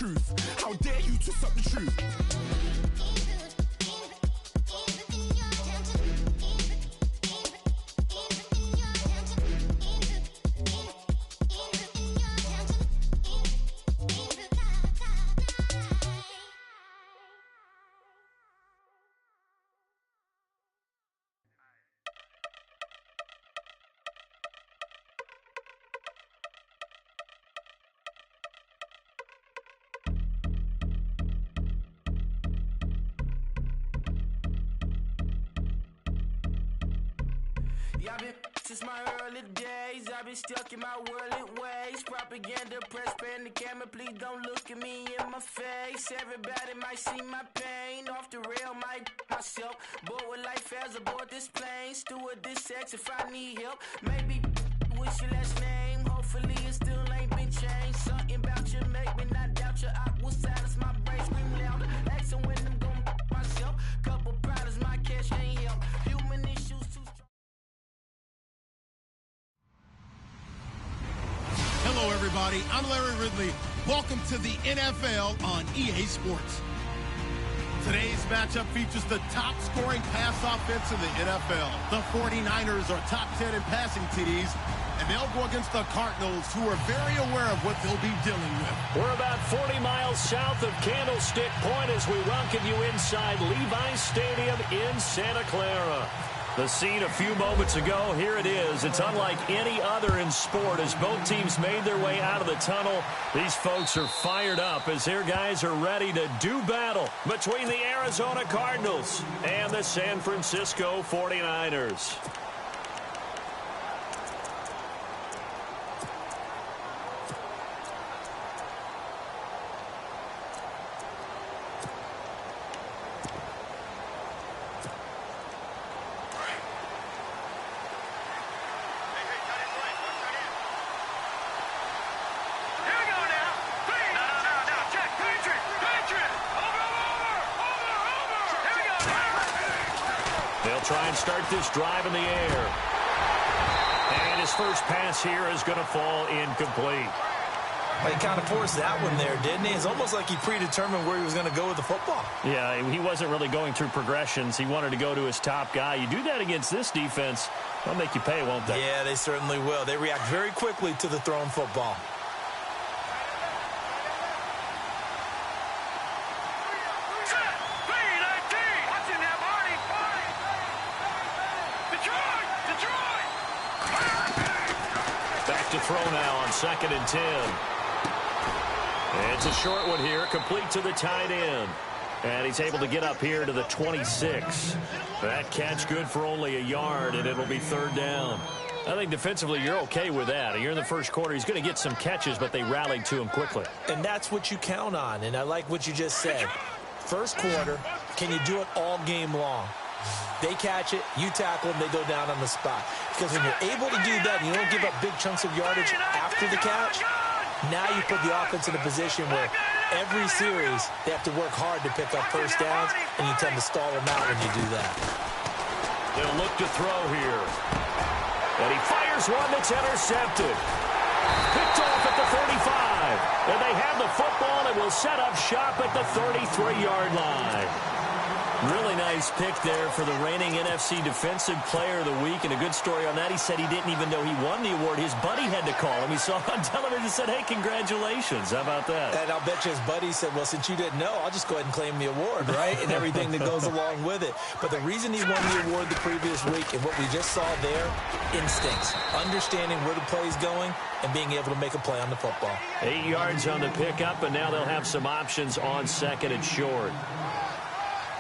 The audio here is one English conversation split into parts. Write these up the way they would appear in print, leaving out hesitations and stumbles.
truth. How dare you twist up the truth? Since my early days, I've been stuck in my worldly ways. Propaganda, press, pan the camera, please don't look at me in my face. Everybody might see my pain, off the rail, might myself. Bored with life as aboard this plane. Steward this sex if I need help. Maybe what's your last name? Hopefully it still ain't been changed. Something about you make me not doubt you. I will silence my brain, scream louder. Asking when I'm gon' myself. Couple problems, my cash ain't help. Human issues too strong. Hello, everybody. I'm Larry Ridley. Welcome to the NFL on EA Sports. Today's matchup features the top-scoring pass offense in the NFL. The 49ers are top 10 in passing TDs, and they'll go against the Cardinals, who are very aware of what they'll be dealing with. We're about 40 miles south of Candlestick Point as we welcome you inside Levi's Stadium in Santa Clara. The scene a few moments ago, here it is. It's unlike any other in sport as both teams made their way out of the tunnel. These folks are fired up as their guys are ready to do battle between the Arizona Cardinals and the San Francisco 49ers. Try and start this drive in the air. And his first pass here is going to fall incomplete. Well, he kind of forced that one there, didn't he? It's almost like he predetermined where he was going to go with the football. Yeah, he wasn't really going through progressions. He wanted to go to his top guy. You do that against this defense, they'll make you pay, won't they? Yeah, they certainly will. They react very quickly to the thrown football. To throw now on 2nd and 10. It's a short one here, complete to the tight end. And he's able to get up here to the 26. That catch good for only a yard, and it'll be 3rd down. I think defensively you're okay with that. You're in the first quarter. He's going to get some catches, but they rallied to him quickly. And that's what you count on, and I like what you just said. First quarter, can you do it all game long? They catch it, you tackle them, they go down on the spot. Because when you're able to do that and you don't give up big chunks of yardage after the catch, now you put the offense in a position where every series they have to work hard to pick up first downs, and you tend to stall them out when you do that. They'll look to throw here. And he fires one that's intercepted. Picked off at the 35. And they have the football and will set up shop at the 33-yard line. Really nice pick there for the reigning NFC Defensive Player of the Week. And a good story on that. He said he didn't even know he won the award. His buddy had to call him. He saw on television and said, hey, congratulations. How about that? And I'll bet you his buddy said, well, since you didn't know, I'll just go ahead and claim the award, right? And everything that goes along with it. But the reason he won the award the previous week and what we just saw there, instincts, understanding where the play is going and being able to make a play on the football. 8 yards on the pickup, and now they'll have some options on 2nd and short.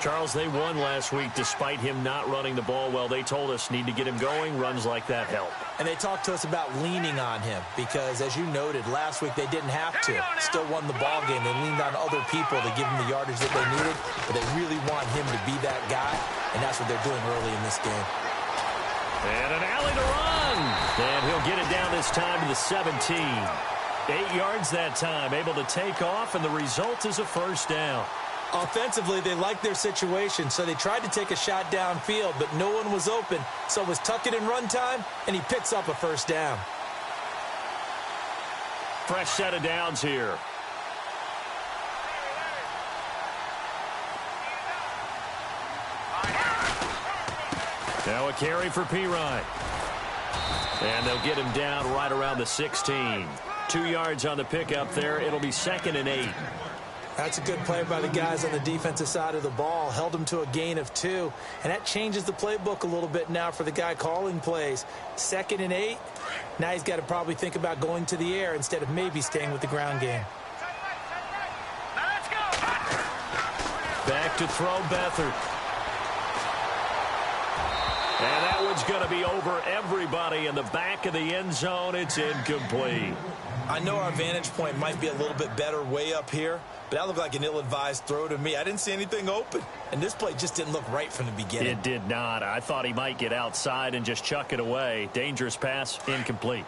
Charles, they won last week despite him not running the ball well. They told us need to get him going. Runs like that help. And they talked to us about leaning on him because, as you noted, last week they didn't have to. Still won the ball game. They leaned on other people to give them the yardage that they needed, but they really want him to be that guy, and that's what they're doing early in this game. And an alley to run. And he'll get it down this time to the 17. 8 yards that time, able to take off, and the result is a first down. Offensively, they liked their situation, so they tried to take a shot downfield, but no one was open. So it was tuck it and run time, and he picks up a first down. Fresh set of downs here. Now a carry for pepperonI. And they'll get him down right around the 16. 2 yards on the pickup there. It'll be 2nd and 8. That's a good play by the guys on the defensive side of the ball. Held him to a gain of 2. And that changes the playbook a little bit now for the guy calling plays. 2nd and 8. Now he's got to probably think about going to the air instead of maybe staying with the ground game. Back to throw Beathard. And that one's going to be over everybody in the back of the end zone. It's incomplete. I know our vantage point might be a little bit better way up here, but that looked like an ill-advised throw to me. I didn't see anything open, and this play just didn't look right from the beginning. It did not. I thought he might get outside and just chuck it away. Dangerous pass, incomplete.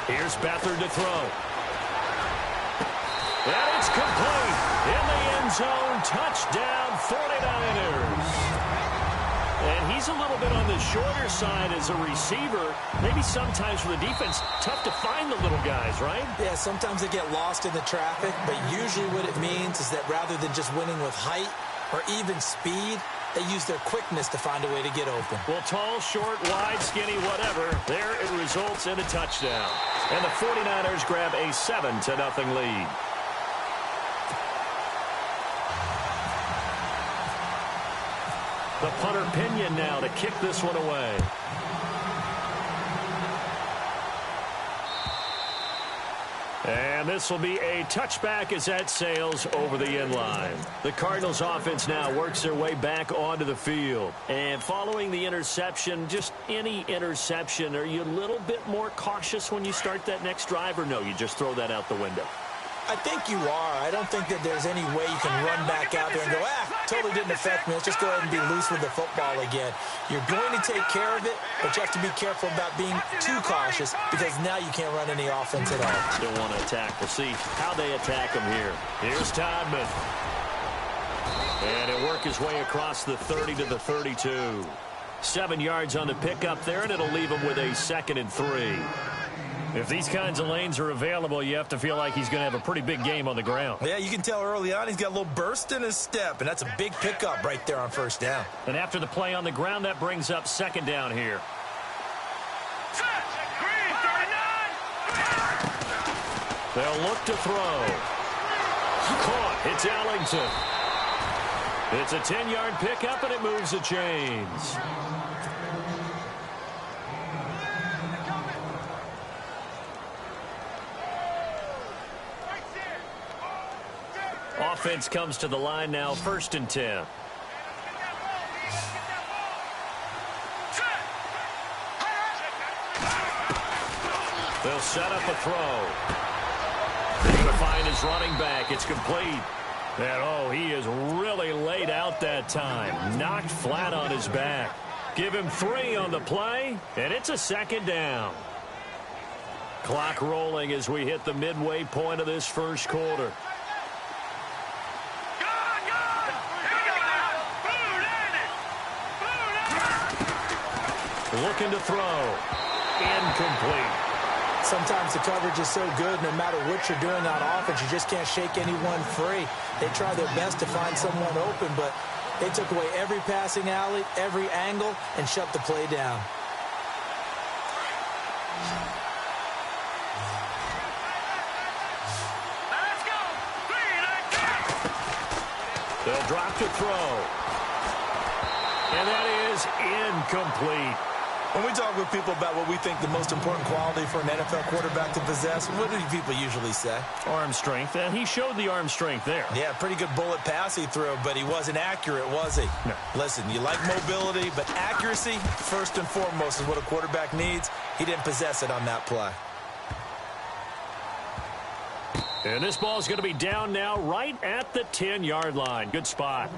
Here's Beathard to throw. And it's complete. In the end zone, touchdown 49ers. And he's a little bit on the shorter side as a receiver. Maybe sometimes for the defense, tough to find the little guys, right? Yeah, sometimes they get lost in the traffic, but usually what it means is that rather than just winning with height or even speed, they use their quickness to find a way to get open. Well, tall, short, wide, skinny, whatever, there it results in a touchdown. And the 49ers grab a 7-0 lead. The punter Pinion now to kick this one away. And this will be a touchback as that sails over the end line. The Cardinals offense now works their way back onto the field. And following the interception, just any interception, are you a little bit more cautious when you start that next drive, or no, you just throw that out the window? I think you are. I don't think that there's any way you can run back out there and go, totally didn't affect me. Let's just go ahead and be loose with the football again. You're going to take care of it, but you have to be careful about being too cautious because now you can't run any offense at all. Still want to attack. We'll see how they attack him here. Here's Todman. And he'll work his way across the 30 to the 32. 7 yards on the pickup there, and it'll leave him with a 2nd and 3. If these kinds of lanes are available, you have to feel like he's going to have a pretty big game on the ground. Yeah, you can tell early on he's got a little burst in his step, and that's a big pickup right there on first down. And after the play on the ground, that brings up 2nd down here. They'll look to throw. Caught. It's Ellington. It's a 10-yard pickup, and it moves the chains. Offense comes to the line now, 1st and 10. They'll set up a throw. They're going to find his running back. It's complete. And, he is really laid out that time. Knocked flat on his back. Give him 3 on the play, and it's a 2nd down. Clock rolling as we hit the midway point of this first quarter. Looking to throw. Incomplete. Sometimes the coverage is so good, no matter what you're doing on offense, you just can't shake anyone free. They try their best to find someone open, but they took away every passing alley, every angle, and shut the play down. They'll drop to throw. And that is incomplete. When we talk with people about what we think the most important quality for an NFL quarterback to possess, what do people usually say? Arm strength, and he showed the arm strength there. Yeah, pretty good bullet pass he threw, but he wasn't accurate, was he? No. Listen, you like mobility, but accuracy, first and foremost, is what a quarterback needs. He didn't possess it on that play. And this ball is going to be down now right at the 10-yard line. Good spot.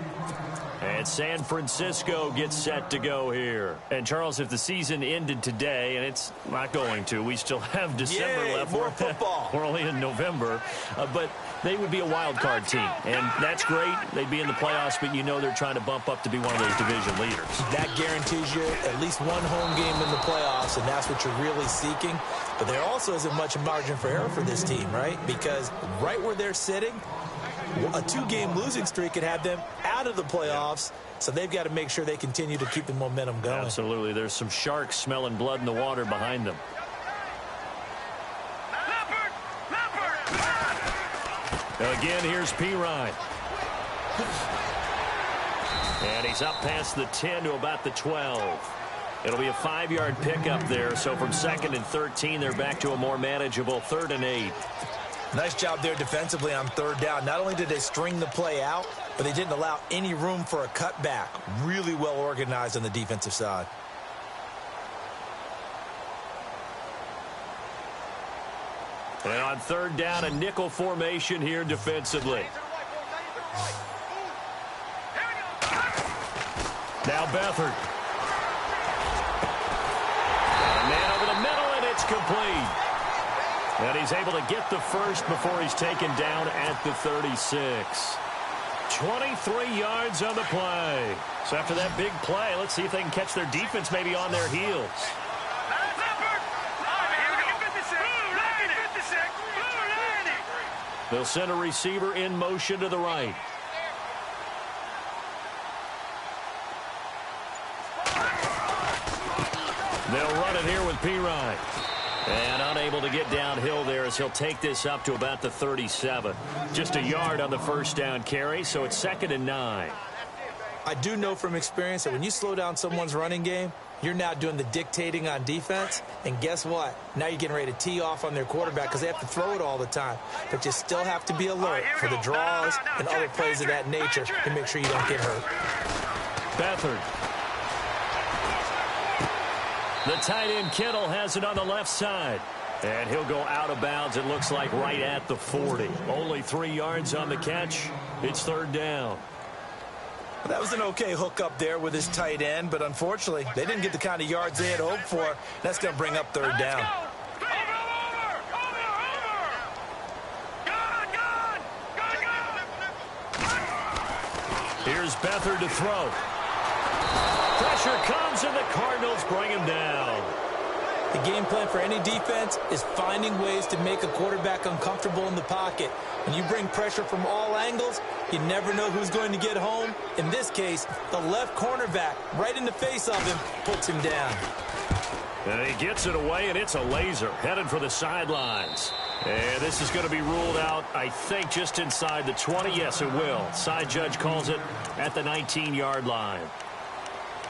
And San Francisco gets set to go here. And, Charles, if the season ended today, and it's not going to, we still have December left. More football. We're only in November. But they would be a wild card team. And that's great. They'd be in the playoffs, but you know they're trying to bump up to be one of those division leaders. That guarantees you at least one home game in the playoffs, and that's what you're really seeking. But there also isn't much margin for error for this team, right? Because right where they're sitting, a 2-game losing streak could have them out of the playoffs, so they've got to make sure they continue to keep the momentum going. Absolutely. There's some sharks smelling blood in the water behind them. Again, here's P-Ryan. And he's up past the 10 to about the 12. It'll be a 5-yard pickup there, so from 2nd and 13, they're back to a more manageable 3rd and 8. Nice job there defensively on 3rd down. Not only did they string the play out, but they didn't allow any room for a cutback. Really well organized on the defensive side. And on 3rd down, a nickel formation here defensively. Now Beathard. And a man over the middle, and it's complete. And he's able to get the first before he's taken down at the 36. 23 yards on the play. So after that big play, let's see if they can catch their defense maybe on their heels. They'll send a receiver in motion to the right. They'll run it here with P-Ryan. And unable to get downhill there as he'll take this up to about the 37. Just a yard on the first down carry, so it's 2nd and 9. I do know from experience that when you slow down someone's running game, you're now doing the dictating on defense. And guess what? Now you're getting ready to tee off on their quarterback because they have to throw it all the time. But you still have to be alert for the draws and other plays of that nature to make sure you don't get hurt. Beathard. The tight end Kittle has it on the left side. And he'll go out of bounds, it looks like, right at the 40. Only 3 yards on the catch. It's 3rd down. Well, that was an okay hook up there with his tight end, but unfortunately, they didn't get the kind of yards they had hoped for. That's going to bring up 3rd down. Here's Beathard to throw. Pressure comes, and the Cardinals bring him down. The game plan for any defense is finding ways to make a quarterback uncomfortable in the pocket. When you bring pressure from all angles, you never know who's going to get home. In this case, the left cornerback, right in the face of him, puts him down. And he gets it away, and it's a laser headed for the sidelines. And this is going to be ruled out, I think, just inside the 20. Yes, it will. Side judge calls it at the 19-yard line.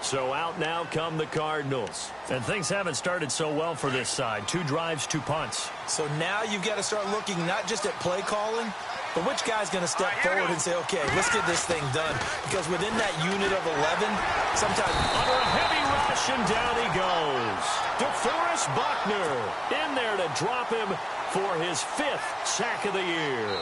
So out now come the Cardinals. And things haven't started so well for this side. 2 drives, 2 punts. So now you've got to start looking not just at play calling, but which guy's going to step forward and say, okay, let's get this thing done. Because within that unit of 11, sometimes under a heavy rush, and down he goes. DeForest Buckner in there to drop him for his 5th sack of the year.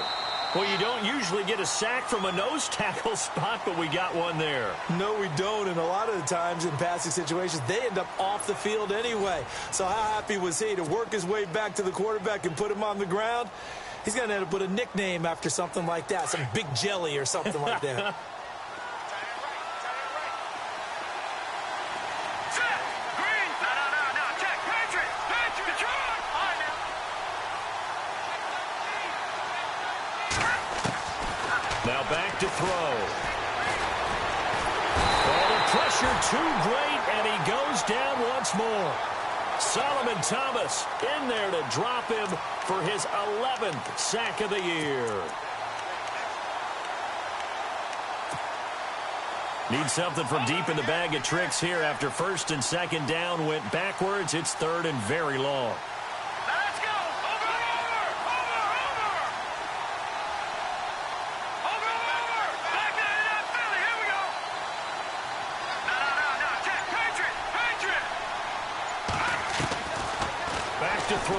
Well, you don't usually get a sack from a nose tackle spot, but we got one there. No, we don't, and a lot of the times in passing situations, they end up off the field anyway. So how happy was he to work his way back to the quarterback and put him on the ground? He's going to end up with a nickname after something like that, some Big Jelly or something like that. Now back to throw. Oh, the pressure too great, and he goes down once more. Solomon Thomas in there to drop him for his 11th sack of the year. Need something from deep in the bag of tricks here after 1st and 2nd down went backwards. It's 3rd and very long. To throw.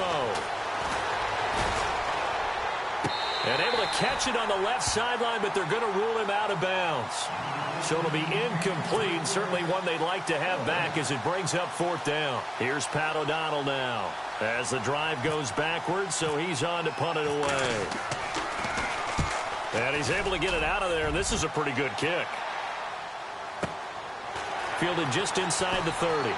And able to catch it on the left sideline, but they're going to rule him out of bounds. So it'll be incomplete. Certainly one they'd like to have back as it brings up 4th down. Here's Pat O'Donnell now as the drive goes backwards, so he's on to punt it away. And he's able to get it out of there. This is a pretty good kick. Fielded just inside the 30.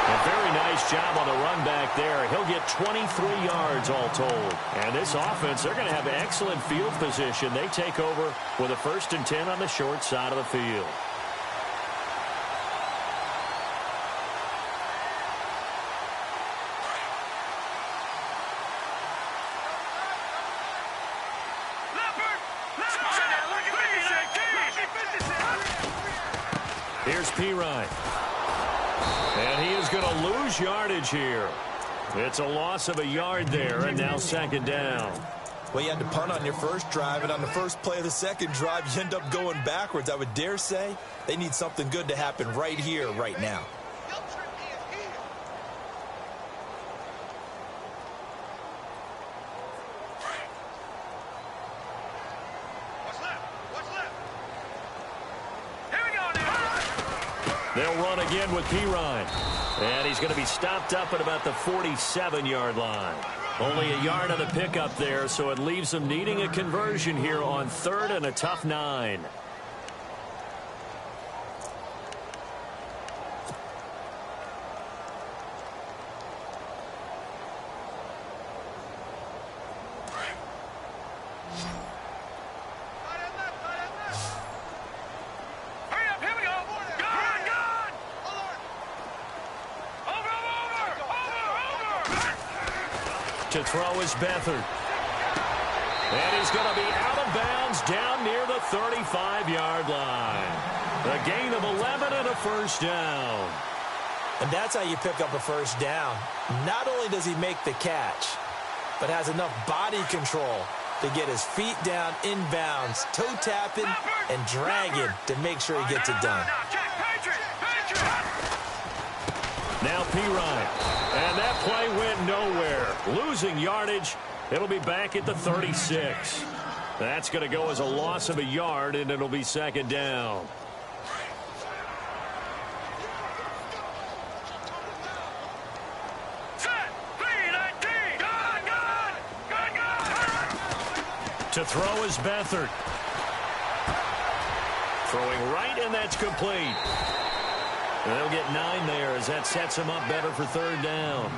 A very nice job on the run back there. He'll get 23 yards all told. And this offense, they're going to have excellent field position. They take over with a 1st and 10 on the short side of the field. Here's Pirine. And he is going to lose yardage here. It's a loss of a yard there, and now 2nd down. Well, you had to punt on your first drive, and on the first play of the second drive, you end up going backwards. I would dare say they need something good to happen right here, right now. They'll run again with Pirine. And he's going to be stopped up at about the 47-yard line. Only a yard on the pickup there, so it leaves them needing a conversion here on 3rd and a tough 9. To throw is Beathard. And he's going to be out of bounds down near the 35-yard line. A gain of 11 and a 1st down. And that's how you pick up a 1st down. Not only does he make the catch, but has enough body control to get his feet down inbounds, toe tapping and dragging to make sure he gets it done. Now Pirine. And that play went nowhere. Losing yardage. It'll be back at the 36. That's going to go as a loss of a yard, and it'll be 2nd down. To throw is Beathard. Throwing right, and that's complete. And they'll get 9 there as that sets him up better for 3rd down.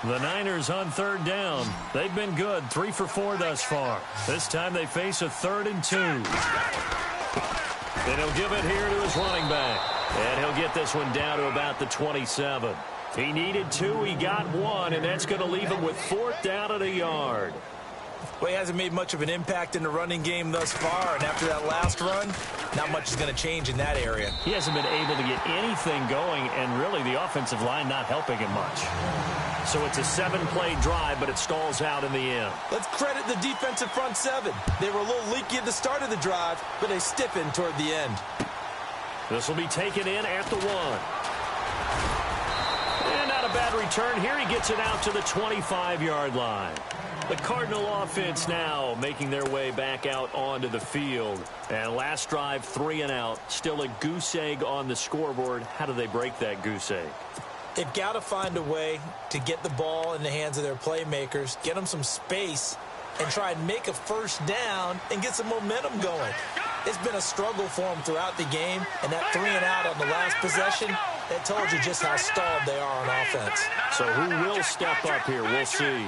The Niners on 3rd down. They've been good, 3 for 4 thus far. This time they face a 3rd and 2. And he'll give it here to his running back. And he'll get this one down to about the 27. He needed 2, he got 1, and that's going to leave him with 4th down at a yard. Well, he hasn't made much of an impact in the running game thus far, and after that last run, not much is going to change in that area. He hasn't been able to get anything going, and really the offensive line not helping him much. So it's a 7-play drive, but it stalls out in the end. Let's credit the defensive front 7. They were a little leaky at the start of the drive, but they stiffened toward the end. This will be taken in at the 1. And not a bad return here. He gets it out to the 25-yard line. The Cardinal offense now making their way back out onto the field. And last drive, 3 and out. Still a goose egg on the scoreboard. How do they break that goose egg? They've got to find a way to get the ball in the hands of their playmakers, get them some space, and try and make a 1st down and get some momentum going. It's been a struggle for them throughout the game, and that 3 and out on the last possession, that told you just how stalled they are on offense. So who will step up here? We'll see.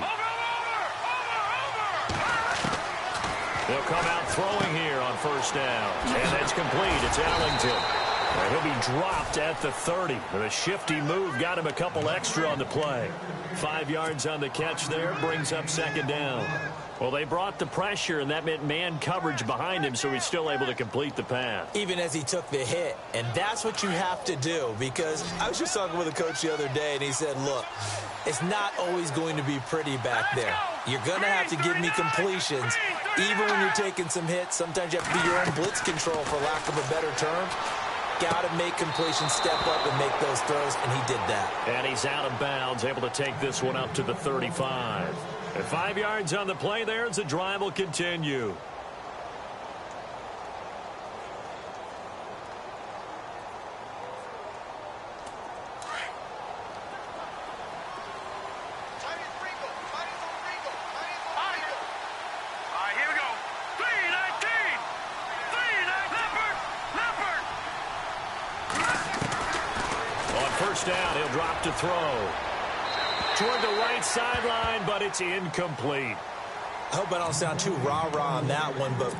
They'll come out throwing here on 1st down. And it's complete. It's Allington. And he'll be dropped at the 30. And a shifty move got him a couple extra on the play. 5 yards on the catch there. Brings up 2nd down. Well, they brought the pressure, and that meant man coverage behind him, so he's still able to complete the pass. Even as he took the hit. And that's what you have to do, because I was just talking with a coach the other day, and he said, look, it's not always going to be pretty back there. You're going to have to give me completions. Even when you're taking some hits, sometimes you have to be your own blitz control, for lack of a better term. got to make completions, step up and make those throws, and he did that. And he's out of bounds, able to take this one up to the 35. And 5 yards on the play there as the drive will continue. First down, he'll drop to throw. Toward the right sideline, but it's incomplete. I hope I don't sound too rah-rah on that one, but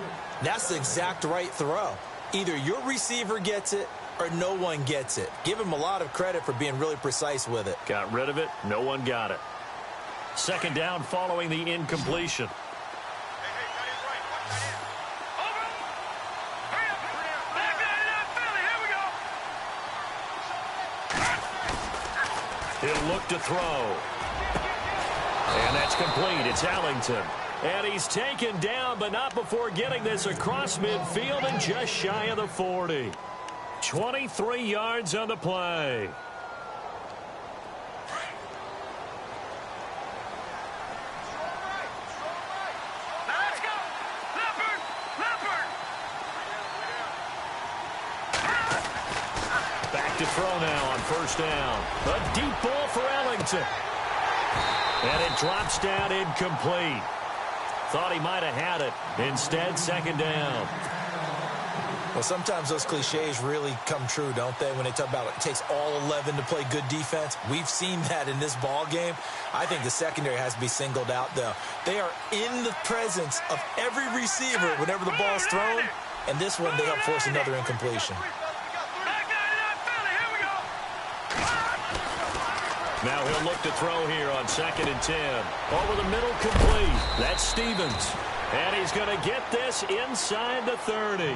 that's the exact right throw. Either your receiver gets it or no one gets it. Give him a lot of credit for being really precise with it. Got rid of it. No one got it. Second down following the incompletion. He'll look to throw. And that's complete. It's Ellington. And he's taken down, but not before getting this across midfield and just shy of the 40. 23 yards on the play. Back to throw now on first down. A deep ball for Ellington. And it drops down incomplete. Thought he might have had it. Instead, second down. Well, sometimes those cliches really come true, don't they? When they talk about it takes all 11 to play good defense. We've seen that in this ball game. I think the secondary has to be singled out, though. They are in the presence of every receiver whenever the ball's thrown. And this one, they help force another incompletion. Now he'll look to throw here on 2nd and 10. Over the middle, complete. That's Stevens. And he's going to get this inside the 30.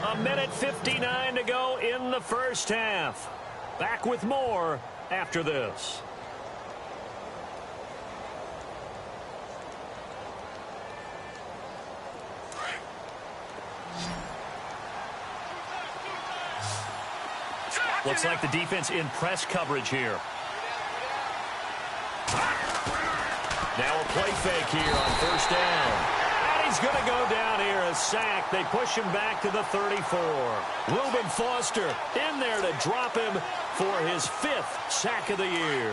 A minute 59 to go in the first half. Back with more after this. Looks like the defense in press coverage here. Now a play fake here on first down. And he's going to go down here, a sack. They push him back to the 34. Reuben Foster in there to drop him for his 5th sack of the year.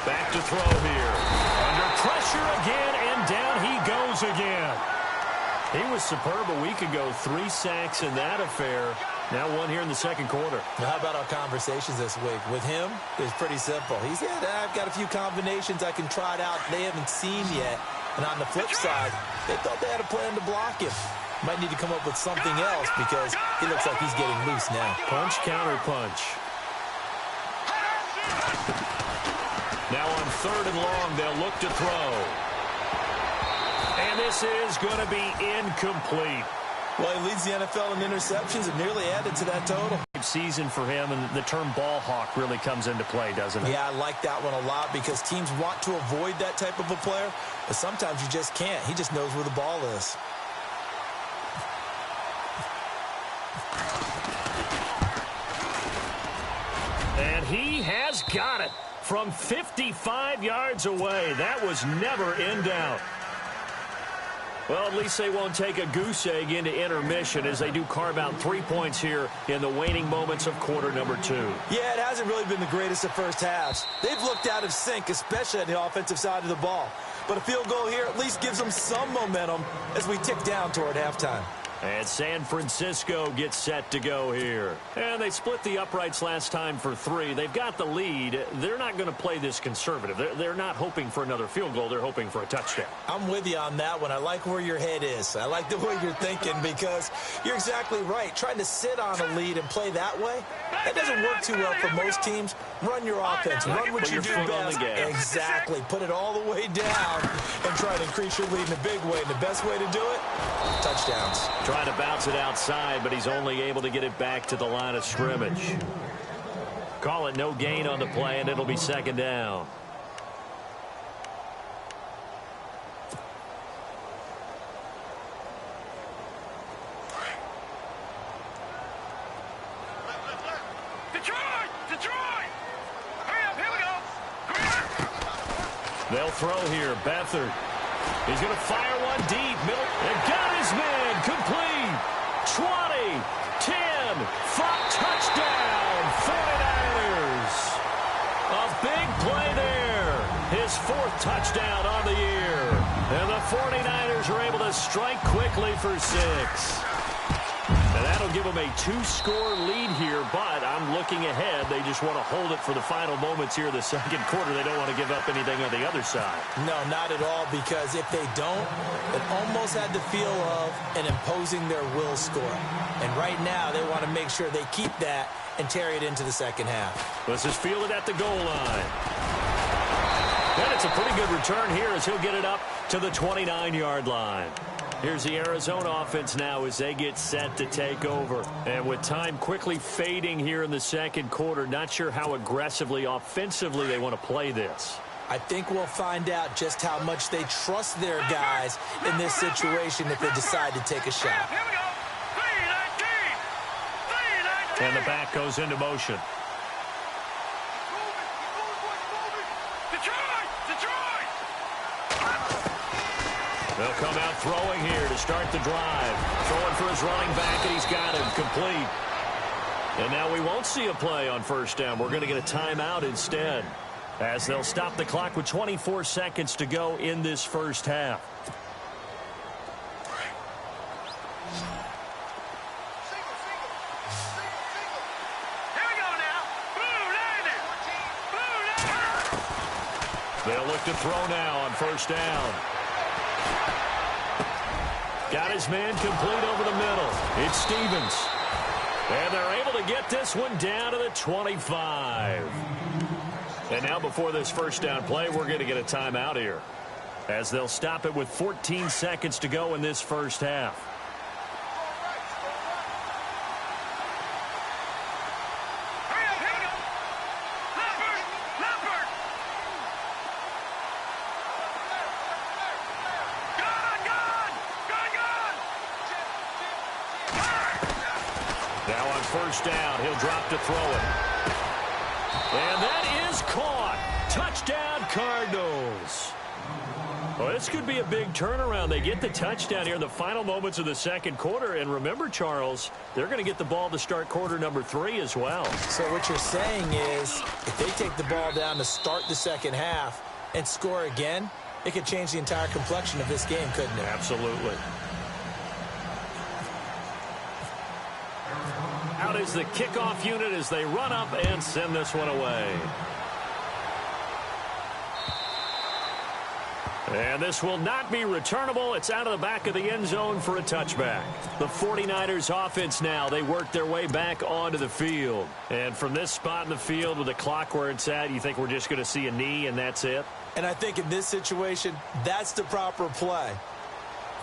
Back to throw here. Under pressure again, and down he goes again. He was superb a week ago. 3 sacks in that affair. Now 1 here in the second quarter. Now, how about our conversations this week? With him, it's pretty simple. He said, I've got a few combinations I can try it out they haven't seen yet. And on the flip side, they thought they had a plan to block him. Might need to come up with something else because he looks like he's getting loose now. Punch, counter punch. Now on 3rd and long, they'll look to throw. And this is going to be incomplete. Well, he leads the NFL in interceptions and nearly added to that total. Season for him, and the term ball hawk really comes into play, doesn't it? Yeah, I like that one a lot because teams want to avoid that type of a player, but sometimes you just can't. He just knows where the ball is. And he has got it from 55 yards away. That was never in doubt. Well, at least they won't take a goose egg into intermission as they do carve out 3 points here in the waning moments of quarter number 2. Yeah, it hasn't really been the greatest of first halves. They've looked out of sync, especially on the offensive side of the ball. But a field goal here at least gives them some momentum as we tick down toward halftime. And San Francisco gets set to go here. And they split the uprights last time for 3. They've got the lead. They're not going to play this conservative. They're not hoping for another field goal. They're hoping for a touchdown. I'm with you on that one. I like where your head is. I like the way you're thinking because you're exactly right. Trying to sit on a lead and play that way, that doesn't work too well for most teams. Run your offense. Run what you do best. Exactly. Put it all the way down and try to increase your lead in a big way. And the best way to do it, touchdowns. Trying to bounce it outside, but he's only able to get it back to the line of scrimmage. Call it no gain on the play, and it'll be second down. They'll throw here. Beathard. He's going to fire one deep. Middle. And got his man. Complete. 20. 10. 5. Touchdown. 49ers. A big play there. His 4th touchdown on the year. And the 49ers are able to strike quickly for 6. And that'll give them a 2-score lead here, but I'm looking ahead. They just want to hold it for the final moments here in the second quarter. They don't want to give up anything on the other side. No, not at all, because if they don't, it almost had the feel of an imposing their will score. And right now, they want to make sure they keep that and carry it into the second half. This is fielded at the goal line. And it's a pretty good return here as he'll get it up to the 29-yard line. Here's the Arizona offense now as they get set to take over. And with time quickly fading here in the second quarter, not sure how aggressively, offensively they want to play this. I think we'll find out just how much they trust their guys in this situation if they decide to take a shot. And the back goes into motion. They'll come out throwing here to start the drive. Throwing for his running back, and he's got him complete. And now we won't see a play on first down. We're going to get a timeout instead, as they'll stop the clock with 24 seconds to go in this first half. They'll look to throw now on first down. Got his man complete over the middle. It's Stevens. And they're able to get this one down to the 25. And now before this first down play, we're going to get a timeout here, as they'll stop it with 14 seconds to go in this first half. First down, he'll drop to throw it. And that is caught. Touchdown, Cardinals. Well, this could be a big turnaround. They get the touchdown here in the final moments of the second quarter. And remember, Charles, they're going to get the ball to start quarter number 3 as well. So what you're saying is, if they take the ball down to start the second half and score again, it could change the entire complexion of this game, couldn't it? Absolutely. Out is the kickoff unit as they run up and send this one away. And this will not be returnable. It's out of the back of the end zone for a touchback. The 49ers offense now, they work their way back onto the field. And from this spot in the field with the clock where it's at, you think we're just going to see a knee and that's it? And I think in this situation, that's the proper play.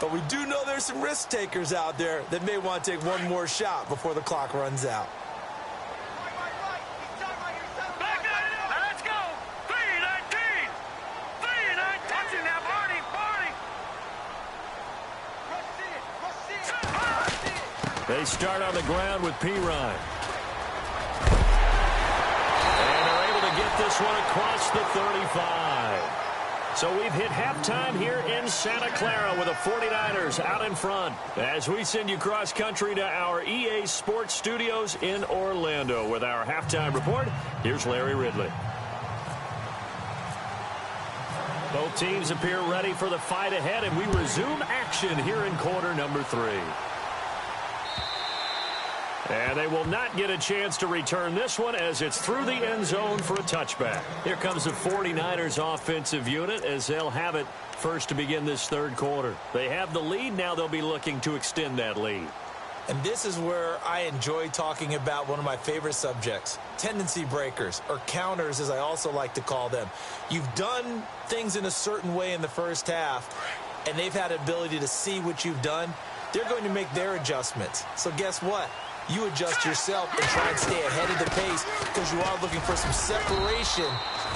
But we do know there's some risk takers out there that may want to take one more shot before the clock runs out. Let's go. 3-19. 3-19. Touching now, Barney. They start on the ground with P-Ryan. And they're able to get this one across the 35. So we've hit halftime here in Santa Clara with the 49ers out in front. As we send you cross-country to our EA Sports Studios in Orlando with our halftime report, here's Larry Ridley. Both teams appear ready for the fight ahead, and we resume action here in quarter number 3. And they will not get a chance to return this one as it's through the end zone for a touchback. Here comes the 49ers offensive unit as they'll have it first to begin this third quarter. They have the lead. Now they'll be looking to extend that lead. And this is where I enjoy talking about one of my favorite subjects, tendency breakers, or counters as I also like to call them. You've done things in a certain way in the first half, and they've had the ability to see what you've done. They're going to make their adjustments. So guess what? You adjust yourself and try and stay ahead of the pace because you are looking for some separation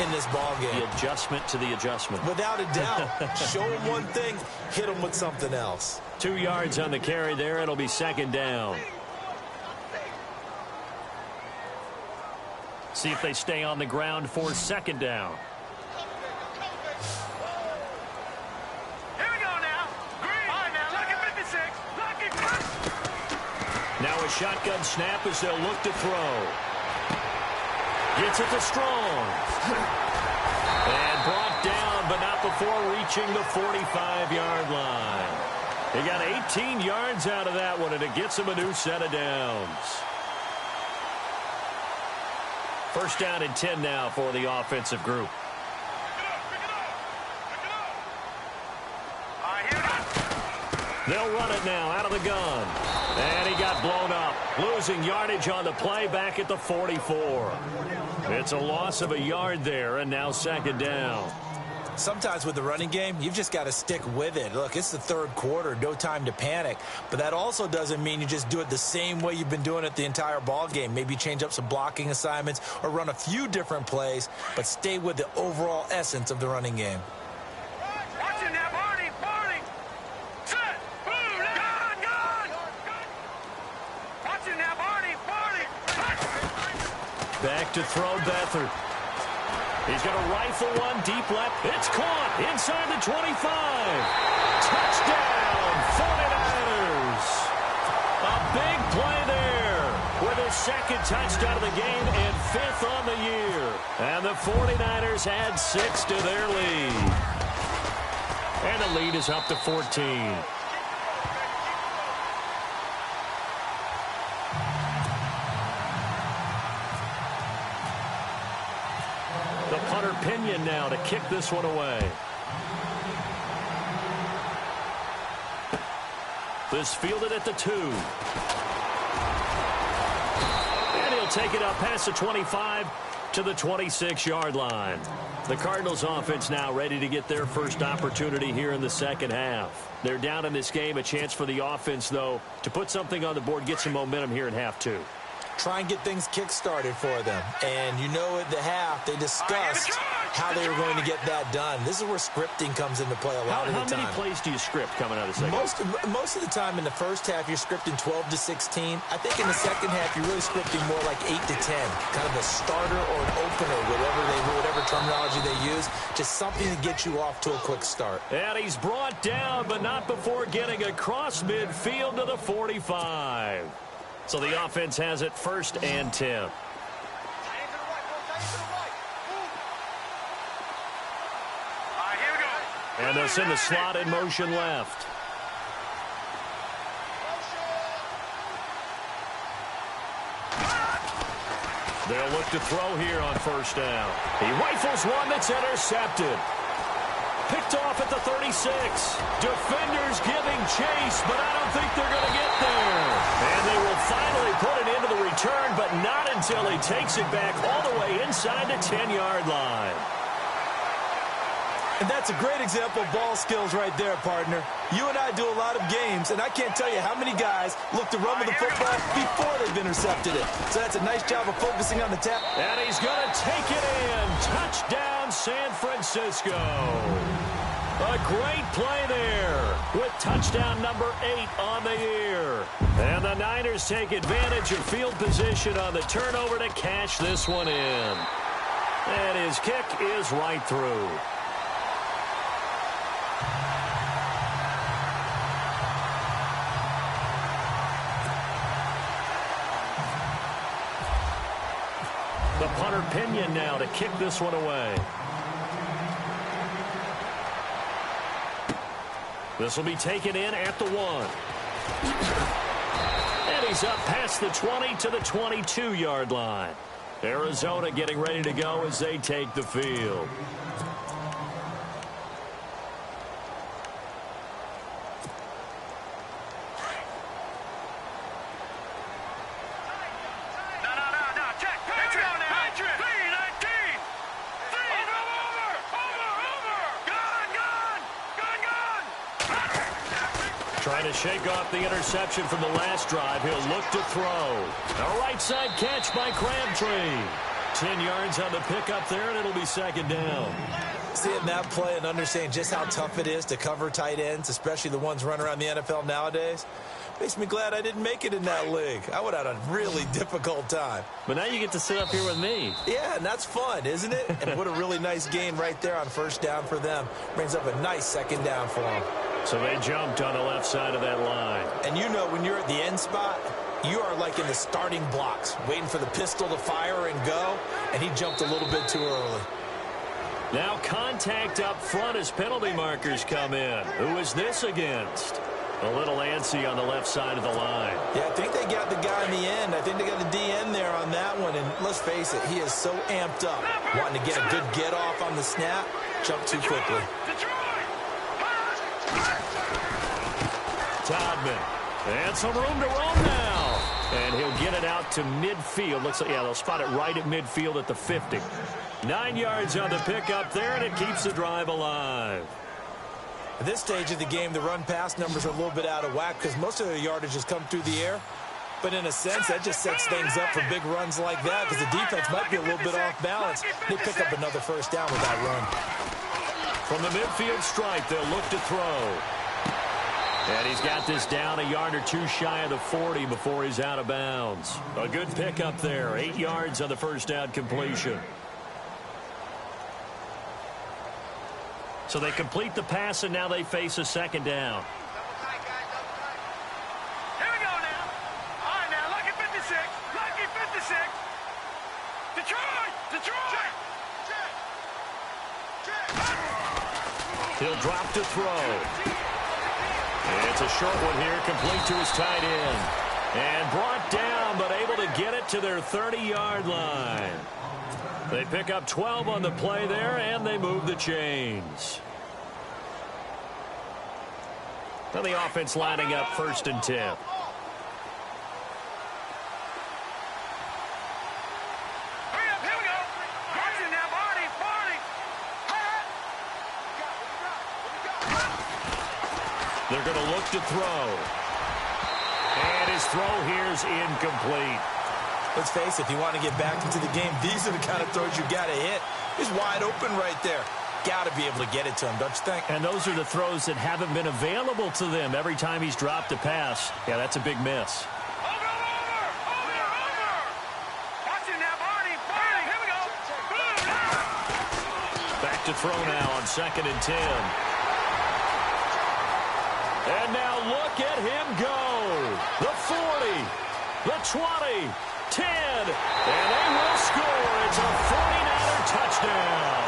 in this ball game. The adjustment to the adjustment. Without a doubt. Show them one thing, hit them with something else. 2 yards on the carry there. It'll be second down. See if they stay on the ground for second down. Here we go now. Green. All right, now, look at 56. Look at Now a shotgun snap as they'll look to throw. Gets it to Strong. And brought down, but not before reaching the 45-yard line. He got 18 yards out of that one, and it gets him a new set of downs. First down and 10 now for the offensive group. They'll run it now out of the gun. And he got blown up. Losing yardage on the play back at the 44. It's a loss of a yard there, and now second down. Sometimes with the running game, you've just got to stick with it. Look, it's the third quarter, no time to panic. But that also doesn't mean you just do it the same way you've been doing it the entire ball game. Maybe change up some blocking assignments or run a few different plays, but stay with the overall essence of the running game. Watching now, Barney. Set. Boom. Gun. Watching now, Barney. Back to throw Beathard. He's going to rifle one deep left. It's caught inside the 25. Touchdown, 49ers. A big play there with his second touchdown of the game and fifth on the year. And the 49ers add 6 to their lead. And the lead is up to 14. The punter Pinion now to kick this one away. This fielded at the 2. And he'll take it up past the 25 to the 26-yard line. The Cardinals offense now ready to get their first opportunity here in the second half. They're down in this game. A chance for the offense, though, to put something on the board, get some momentum here in half 2. Try and get things kick-started for them. And you know at the half, they discussed how they were going to get that done. This is where scripting comes into play a lot of the time. How many plays do you script coming out of the second? Most of the time in the first half, you're scripting 12 to 16. I think in the second half, you're really scripting more like 8 to 10. Kind of a starter or an opener, whatever terminology they use. Just something to get you off to a quick start. And he's brought down, but not before getting across midfield to the 45. So the offense has it first and 10. And they'll send the slot in motion left. They'll look to throw here on first down. He rifles one that's intercepted. Picked off at the 36. Defenders giving chase, but I don't think they're going to get there. And they will finally put it into the return, but not until he takes it back all the way inside the 10-yard line. And that's a great example of ball skills right there, partner. You and I do a lot of games, and I can't tell you how many guys look to run with the football before they've intercepted it. So that's a nice job of focusing on the tap. And he's going to take it in. Touchdown, San Francisco. A great play there with touchdown number 8 on the year. And the Niners take advantage of field position on the turnover to cash this one in. And his kick is right through. The punter Pinion now to kick this one away. This will be taken in at the 1. And he's up past the 20 to the 22-yard line. Arizona getting ready to go as they take the field. Trying to shake off the interception from the last drive. He'll look to throw. A right side catch by Crabtree. 10 yards on the pickup there, and it'll be second down. Seeing that play and understanding just how tough it is to cover tight ends, especially the ones running around the NFL nowadays. Makes me glad I didn't make it in that league. I would have had a really difficult time. But now you get to sit up here with me. Yeah, and that's fun, isn't it? And what a really nice gain right there on first down for them. Brings up a nice second down for them. So they jumped on the left side of that line. And you know, when you're at the end spot, you are like in the starting blocks, waiting for the pistol to fire and go, and he jumped a little bit too early. Now contact up front as penalty markers come in. Who is this against? A little antsy on the left side of the line. Yeah, I think they got the guy in the end. I think they got the DN there on that one. And let's face it, he is so amped up, wanting to get a good get off on the snap, jump too quickly. Todman. And some room to roam now. And he'll get it out to midfield. Looks like, yeah, they'll spot it right at midfield at the 50. 9 yards on the pickup there, and it keeps the drive alive. At this stage of the game, the run-pass numbers are a little bit out of whack because most of their yardage has come through the air. But in a sense, that just sets things up for big runs like that because the defense might be a little bit off balance. They pick up another first down with that run. From the midfield stripe, they'll look to throw. And he's got this down a yard or two shy of the 40 before he's out of bounds. A good pickup there. 8 yards on the first down completion. So they complete the pass, and now they face a second down. Here we go now. All right, now, lucky 56. Lucky 56. Detroit! He'll drop to throw. And it's a short one here, complete to his tight end. And brought down, but able to get it to their 30-yard line. They pick up 12 on the play there, and they move the chains. Now the offense lining up 1st and 10. Hurry up, here we go. Watch it now, Barney. They're going to look to throw. And his throw here is incomplete. Let's face it, if you want to get back into the game, these are the kind of throws you got to hit. He's wide open right there. Got to be able to get it to him, don't you think? And those are the throws that haven't been available to them every time he's dropped a pass. Yeah, that's a big miss. Over. Watch it now, Barney. Here we go. Back to throw now on 2nd and 10. And now look at him go. The 40, the 20, 10, and they will score. It's a 49er touchdown.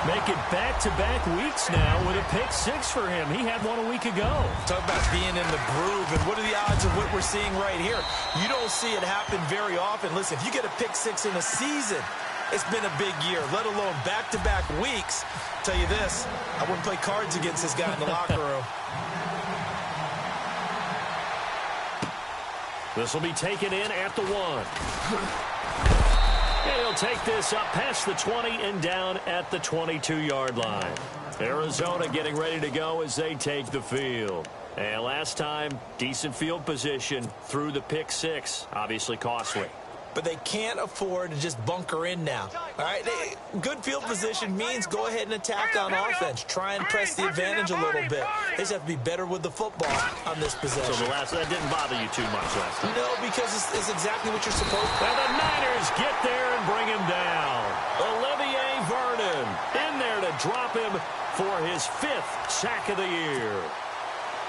Make it back-to-back weeks now with a pick 6 for him. He had one a week ago. Talk about being in the groove, and what are the odds of what we're seeing right here? You don't see it happen very often. Listen, if you get a pick 6 in a season, it's been a big year, let alone back-to-back weeks. I'll tell you this, I wouldn't play cards against this guy in the locker room. This will be taken in at the 1. And he'll take this up past the 20 and down at the 22-yard line. Arizona getting ready to go as they take the field. And last time, decent field position through the pick 6. Obviously costly. But they can't afford to just bunker in now. All right, good field position means go ahead and attack on offense. Try and press the advantage a little bit. They just have to be better with the football on this possession. So that didn't bother you too much last time? No, because it's exactly what you're supposed to. And the Niners get there and bring him down. Olivier Vernon in there to drop him for his 5th sack of the year.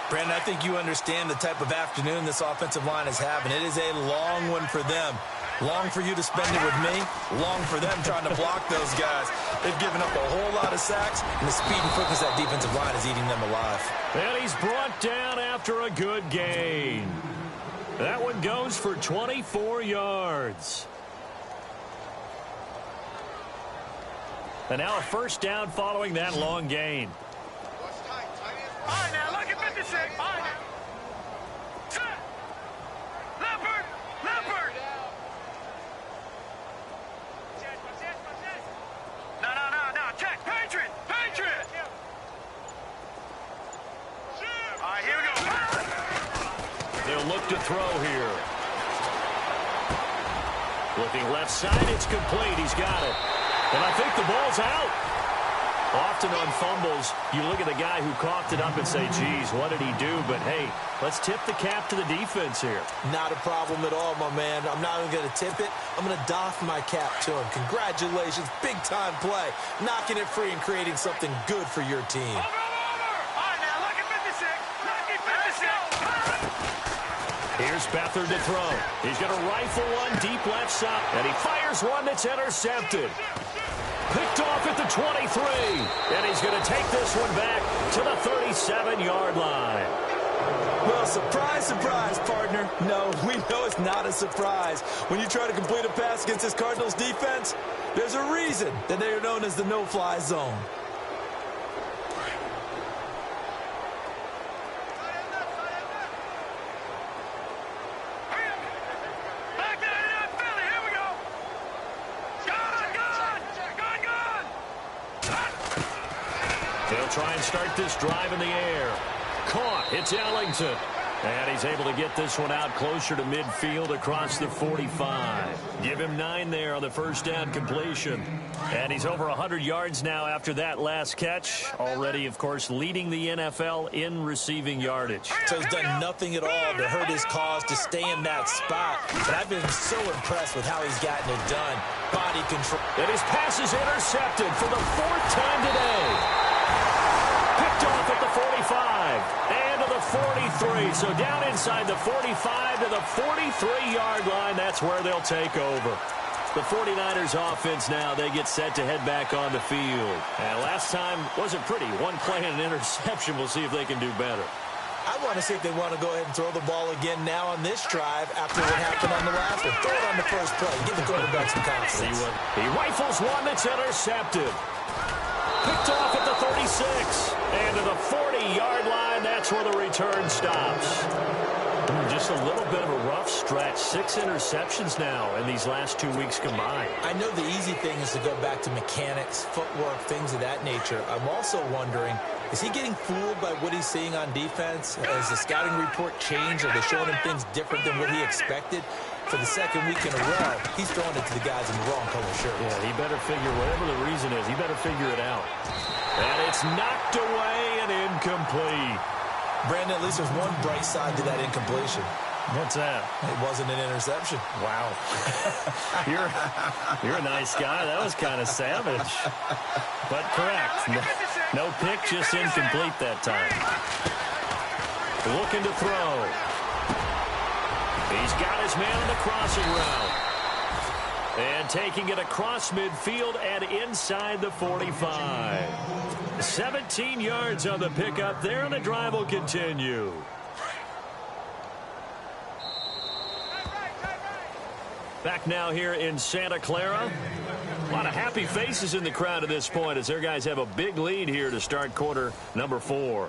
Brandon, I think you understand the type of afternoon this offensive line is having. It is a long one for them. Long for you to spend it with me. Long for them trying to block those guys. They've given up a whole lot of sacks, and the speed and quickness of that defensive line is eating them alive. And he's brought down after a good gain. That one goes for 24 yards. And now a first down following that long gain. All right, now, look at 56. All right, now. Leopard. No. Check. Patriot. All right, here we go. They'll look to throw here. Looking left side, it's complete. He's got it. And I think the ball's out. Often on fumbles, you look at the guy who coughed it up and say, geez, what did he do? But, hey, let's tip the cap to the defense here. Not a problem at all, my man. I'm not even going to tip it. I'm going to doff my cap to him. Congratulations. Big-time play. Knocking it free and creating something good for your team. Over! All right, now, lucky 56. Lucky 56. Here's Beathard to throw. He's going to rifle one deep left side, and he fires one that's intercepted. Picked off at the 23, and he's going to take this one back to the 37-yard line. Well, surprise, surprise, partner. No, we know it's not a surprise. When you try to complete a pass against this Cardinals defense, there's a reason that they are known as the no-fly zone. They'll try and start this drive in the air. Caught. It's Ellington. And he's able to get this one out closer to midfield across the 45. Give him 9 there on the first down completion. And he's over 100 yards now after that last catch. Already, of course, leading the NFL in receiving yardage. So he's done nothing at all to hurt his cause to stay in that spot. But I've been so impressed with how he's gotten it done. Body control. And his pass is intercepted for the 4th time today. Picked off at the 45 and to the 43. So down inside the 45 to the 43-yard line. That's where they'll take over. The 49ers offense now, they get set to head back on the field. And last time wasn't pretty. One play and an interception. We'll see if they can do better. I want to see if they want to go ahead and throw the ball again now on this drive after what happened on the last one. Throw it on the first play. Give the quarterback some confidence. He rifles one that's intercepted. Picked off at the 36. And to the 40-yard line, that's where the return stops. Just a little bit of a rough stretch. 6 interceptions now in these last 2 weeks combined. I know the easy thing is to go back to mechanics, footwork, things of that nature. I'm also wondering, is he getting fooled by what he's seeing on defense? Has the scouting report changed? Are they showing him things different than what he expected? For the second week in a row, he's throwing it to the guys in the wrong color shirt. Yeah, he better figure, whatever the reason is, he better figure it out. And it's knocked away and incomplete. Brandon, at least there's one bright side to that incompletion. What's that? It wasn't an interception. Wow. You're a nice guy. That was kind of savage. But correct. No pick, just incomplete that time. Looking to throw. He's got his man on the crossing route. And taking it across midfield and inside the 45. 17 yards on the pickup there, and the drive will continue. Back now here in Santa Clara. A lot of happy faces in the crowd at this point as their guys have a big lead here to start quarter number 4.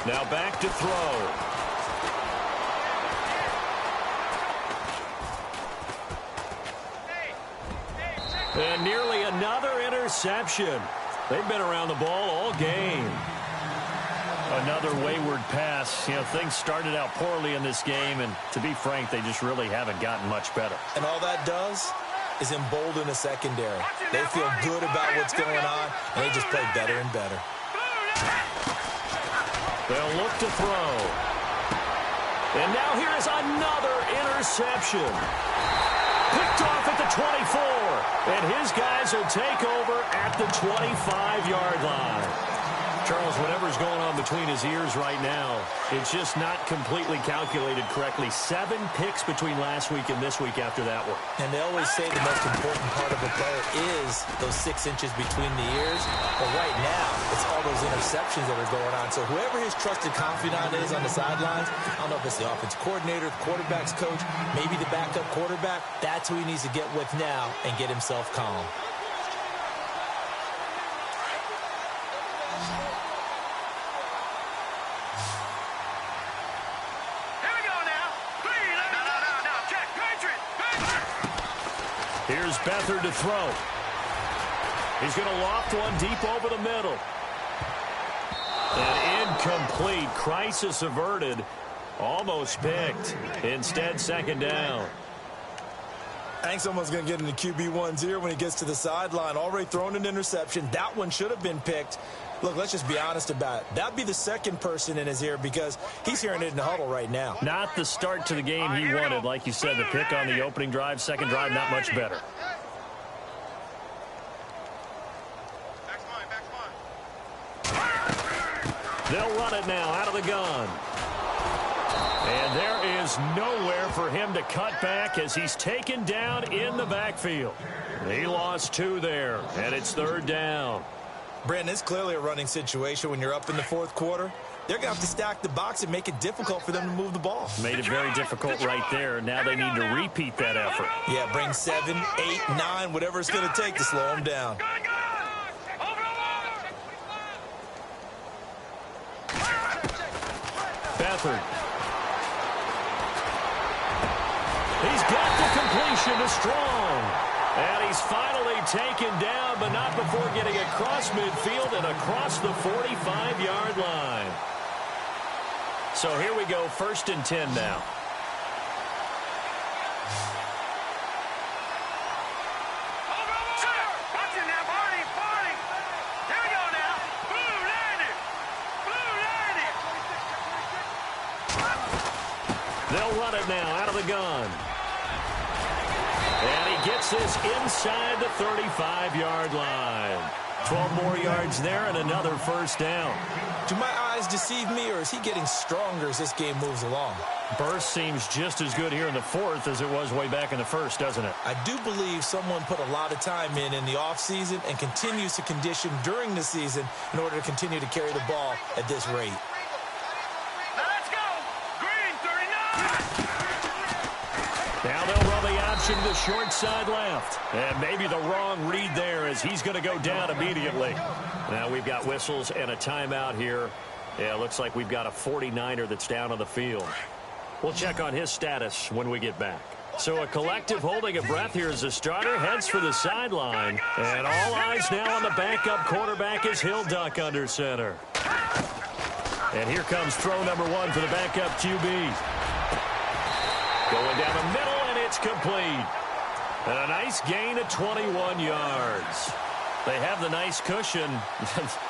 Now back to throw. And nearly another interception. They've been around the ball all game. Another wayward pass. You know, things started out poorly in this game, and to be frank, they just really haven't gotten much better. And all that does is embolden a secondary. They feel good about what's going on, and they just play better and better. They'll look to throw. And now here is another interception. Picked off at the 24. And his guys will take over at the 25-yard line. Charles, whatever's going on between his ears right now, it's just not completely calculated correctly. 7 picks between last week and this week after that one. And they always say the most important part of a player is those 6 inches between the ears. But right now, it's all those interceptions that are going on. So whoever his trusted confidant is on the sidelines, I don't know if it's the offensive coordinator, the quarterback's coach, maybe the backup quarterback, that's who he needs to get with now and get himself calm. Here we go now. No. Check. Patriot. Here's Beathard to throw. He's going to loft one deep over the middle. And incomplete. Crisis averted. Almost picked. Instead, second down. Hank's almost going to get into QB1's ear when he gets to the sideline. Already thrown an interception. That one should have been picked. Look, let's just be honest about it. That'd be the second person in his ear because he's hearing it in the huddle right now. Not the start to the game he wanted. Like you said, the pick on the opening drive, second drive, not much better. They'll run it now out of the gun. And there is nowhere for him to cut back as he's taken down in the backfield. He lost 2 there, and it's third down. Brandon, it's clearly a running situation when you're up in the fourth quarter. They're going to have to stack the box and make it difficult for them to move the ball. Made it very difficult right there. Now they need to repeat that effort. Yeah, bring 7, 8, 9, whatever it's going to take to slow them down. Beathard. He's got the completion to Strong. And he's finally taken down, but not before getting across midfield and across the 45-yard line. So here we go, 1st and 10 now. They'll run it now out of the gun. And he gets this inside the 35-yard line. 12 more yards there and another first down. Do my eyes deceive me, or is he getting stronger as this game moves along? Burst seems just as good here in the fourth as it was way back in the first, doesn't it? I do believe someone put a lot of time in the offseason and continues to condition during the season in order to continue to carry the ball at this rate. Now they'll run the option to the short side left. And maybe the wrong read there as he's going to go down immediately. Now we've got whistles and a timeout here. Yeah, it looks like we've got a 49er that's down on the field. We'll check on his status when we get back. So a collective holding of breath here as the starter heads for the sideline. And all eyes now on the backup quarterback as he'll duck under center. And here comes throw number 1 for the backup QB. Going down the middle, and it's complete. And a nice gain of 21 yards. They have the nice cushion.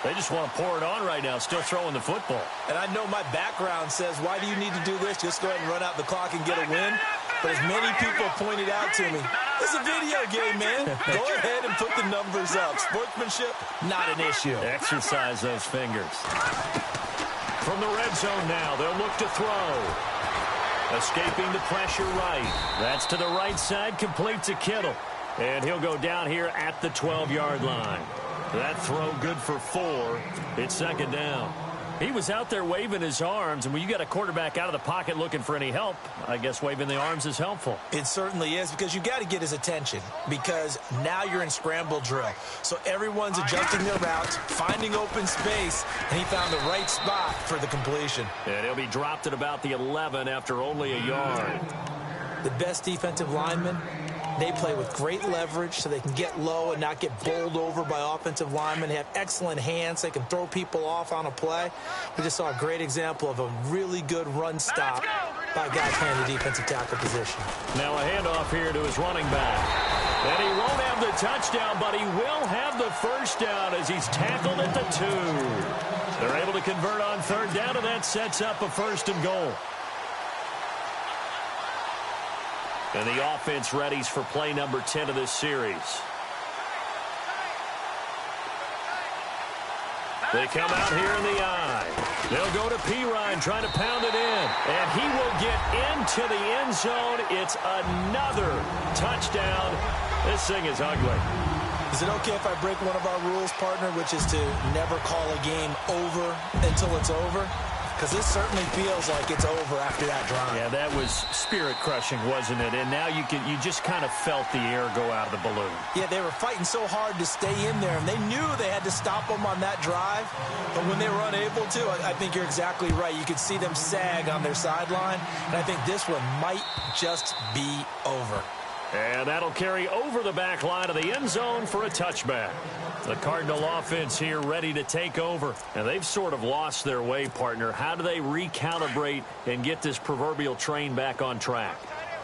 They just want to pour it on right now, still throwing the football. And I know my background says, why do you need to do this? Just go ahead and run out the clock and get a win. But as many people pointed out to me, this is a video game, man. Go ahead and put the numbers up. Sportsmanship, not an issue. Exercise those fingers. From the red zone now, they'll look to throw. Escaping the pressure right. That's to the right side, complete to Kittle. And he'll go down here at the 12-yard line. That throw good for 4. It's second down. He was out there waving his arms, and when you got a quarterback out of the pocket looking for any help, I guess waving the arms is helpful. It certainly is, because you got to get his attention, because now you're in scramble drill. So everyone's adjusting their routes, finding open space, and he found the right spot for the completion. And he'll be dropped at about the 11 after only a yard. The best defensive linemen, they play with great leverage so they can get low and not get bowled over by offensive linemen. They have excellent hands. They can throw people off on a play. We just saw a great example of a really good run stop by a guy playing the defensive tackle position. Now a handoff here to his running back. And he won't have the touchdown, but he will have the first down as he's tackled at the 2. They're able to convert on third down, and that sets up a 1st and goal. And the offense readies for play number 10 of this series. They come out here in the eye. They'll go to Pirine trying to pound it in. And he will get into the end zone. It's another touchdown. This thing is ugly. Is it okay if I break one of our rules, partner, which is to never call a game over until it's over? because this certainly feels like it's over after that drive. Yeah, that was spirit-crushing, wasn't it? And now you just kind of felt the air go out of the balloon. Yeah, they were fighting so hard to stay in there, and they knew they had to stop them on that drive. But when they were unable to, I think you're exactly right. You could see them sag on their sideline, and I think this one might just be over. And that'll carry over the back line of the end zone for a touchback. The Cardinal offense here ready to take over. And they've sort of lost their way, partner. How do they recalibrate and get this proverbial train back on track?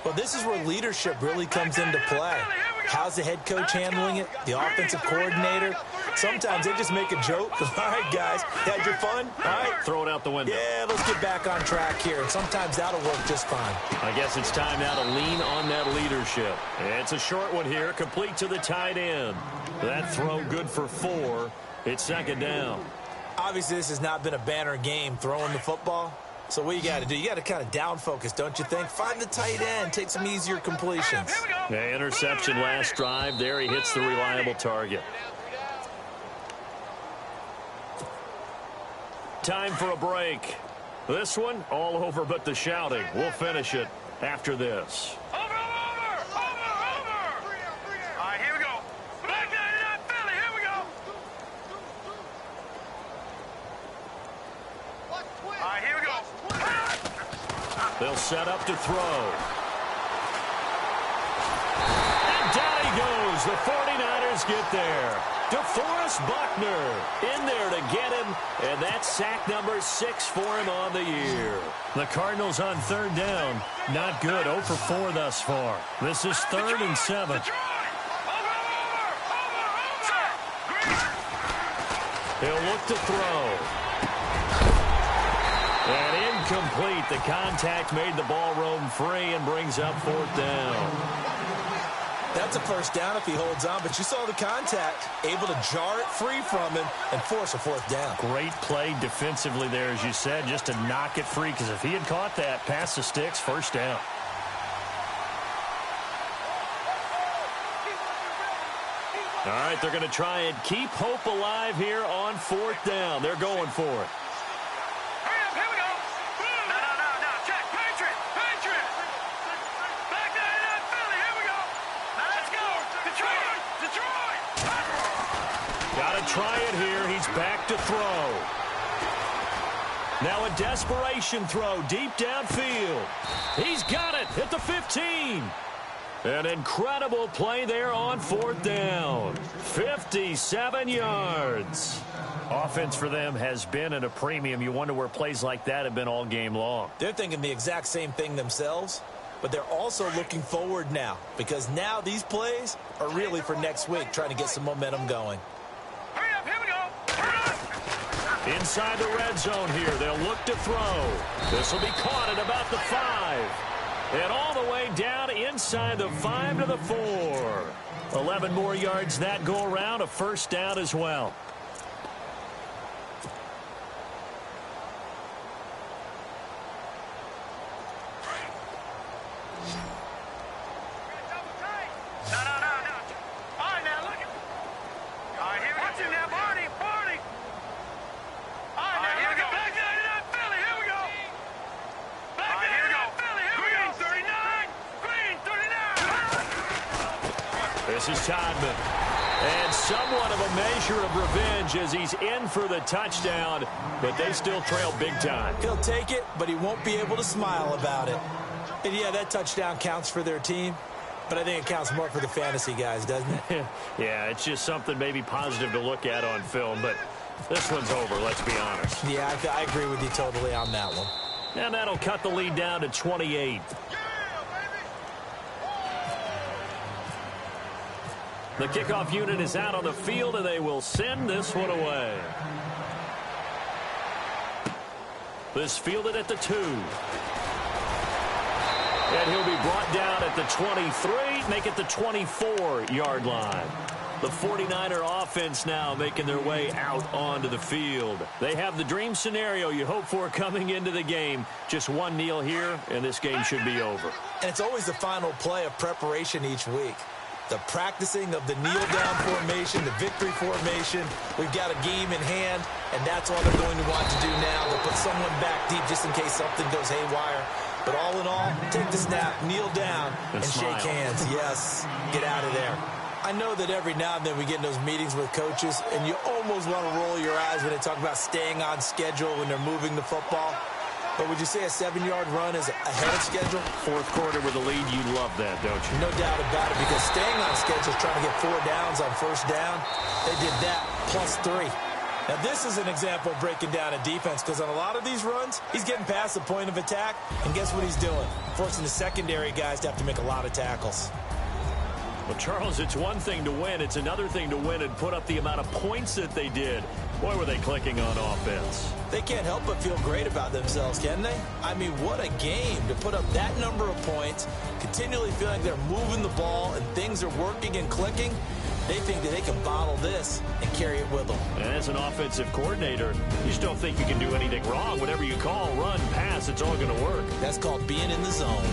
Well, this is where leadership really comes into play. How's the head coach handling it? The offensive coordinator? Sometimes they just make a joke. All right, guys, had your fun? All right. Throw it out the window. Yeah, let's get back on track here. And sometimes that'll work just fine. I guess it's time now to lean on that leadership. It's a short one here, complete to the tight end. That throw good for 4. It's second down. Obviously, this has not been a banner game throwing the football. So what you got to do, you got to kind of down focus, don't you think? Find the tight end, take some easier completions. Yeah, interception last drive. There he hits the reliable target. Time for a break. This one, all over but the shouting. We'll finish it after this. Over! All right, here we go. Back 99 Philly, here we go. All right, here we go. They'll set up to throw. And down he goes. The 49ers get there. DeForest Buckner in there to get him, and that's sack number 6 for him on the year. The Cardinals on third down. Not good. 0 for 4 thus far. This is 3rd and 7. He'll look to throw. And incomplete. The contact made the ball roam free and brings up 4th down. That's a first down if he holds on, but you saw the contact, able to jar it free from him and force a 4th down. Great play defensively there, as you said, just to knock it free, because if he had caught that, past the sticks, first down. All right, they're going to try and keep hope alive here on 4th down. They're going for it. Try it here. He's back to throw. Now a desperation throw deep downfield. He's got it at the 15. An incredible play there on 4th down. 57 yards. Offense for them has been at a premium. You wonder where plays like that have been all game long. They're thinking the exact same thing themselves, but they're also looking forward now, because now these plays are really for next week, trying to get some momentum going. Inside the red zone here, they'll look to throw. This will be caught at about the 5. And all the way down inside the 5 to the 4. 11 more yards that go around, a first down as well. This is Todman. And somewhat of a measure of revenge as he's in for the touchdown, but they still trail big time. He'll take it, but he won't be able to smile about it. And yeah, that touchdown counts for their team, but I think it counts more for the fantasy guys, doesn't it? Yeah, it's just something maybe positive to look at on film, but this one's over, let's be honest. Yeah, I agree with you totally on that one. And that'll cut the lead down to 28. The kickoff unit is out on the field, and they will send this one away. This fielded at the 2. And he'll be brought down at the 23, make it the 24-yard line. The 49er offense now making their way out onto the field. They have the dream scenario you hope for coming into the game. Just one kneel here, and this game should be over. And it's always the final play of preparation each week. the practicing of the kneel-down formation, the victory formation. We've got a game in hand, and that's all they're going to want to do now. They'll put someone back deep just in case something goes haywire. But all in all, take the snap, kneel down, and shake hands. Yes, get out of there. I know that every now and then we get in those meetings with coaches, and you almost want to roll your eyes when they talk about staying on schedule when they're moving the football. But would you say a 7-yard run is ahead of schedule? Fourth quarter with a lead, you love that, don't you? No doubt about it, because staying on schedule is trying to get 4 downs on first down. They did that plus 3. Now, this is an example of breaking down a defense, because on a lot of these runs, he's getting past the point of attack, and guess what he's doing? Forcing the secondary guys to have to make a lot of tackles. Well, Charles, it's one thing to win. It's another thing to win and put up the amount of points that they did. Boy, were they clicking on offense. They can't help but feel great about themselves, can they? I mean, what a game to put up that number of points, continually feeling they're moving the ball and things are working and clicking. They think that they can bottle this and carry it with them. And as an offensive coordinator, you just don't think you can do anything wrong. Whatever you call, run, pass, it's all going to work. That's called being in the zone.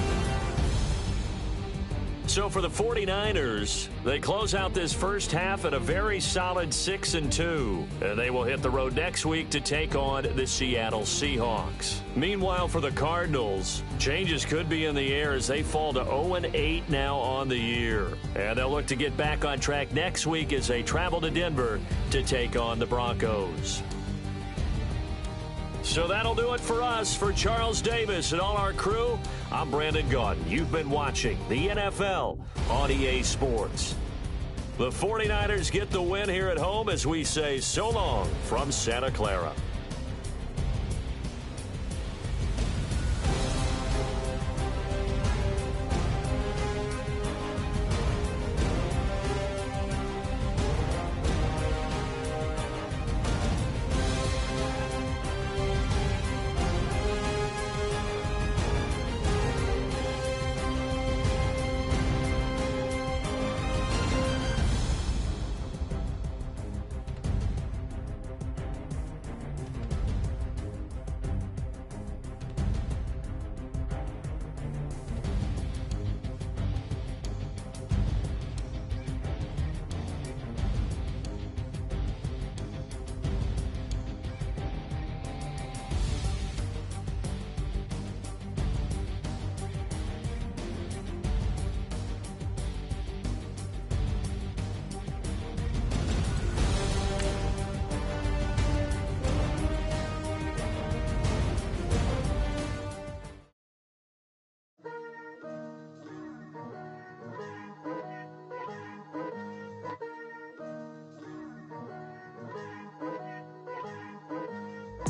So for the 49ers, they close out this first half at a very solid 6-2. And they will hit the road next week to take on the Seattle Seahawks. Meanwhile, for the Cardinals, changes could be in the air as they fall to 0-8 now on the year. And they'll look to get back on track next week as they travel to Denver to take on the Broncos. So that'll do it for us. For Charles Davis and all our crew, I'm Brandon Gaudin. You've been watching the NFL on EA Sports. The 49ers get the win here at home as we say so long from Santa Clara.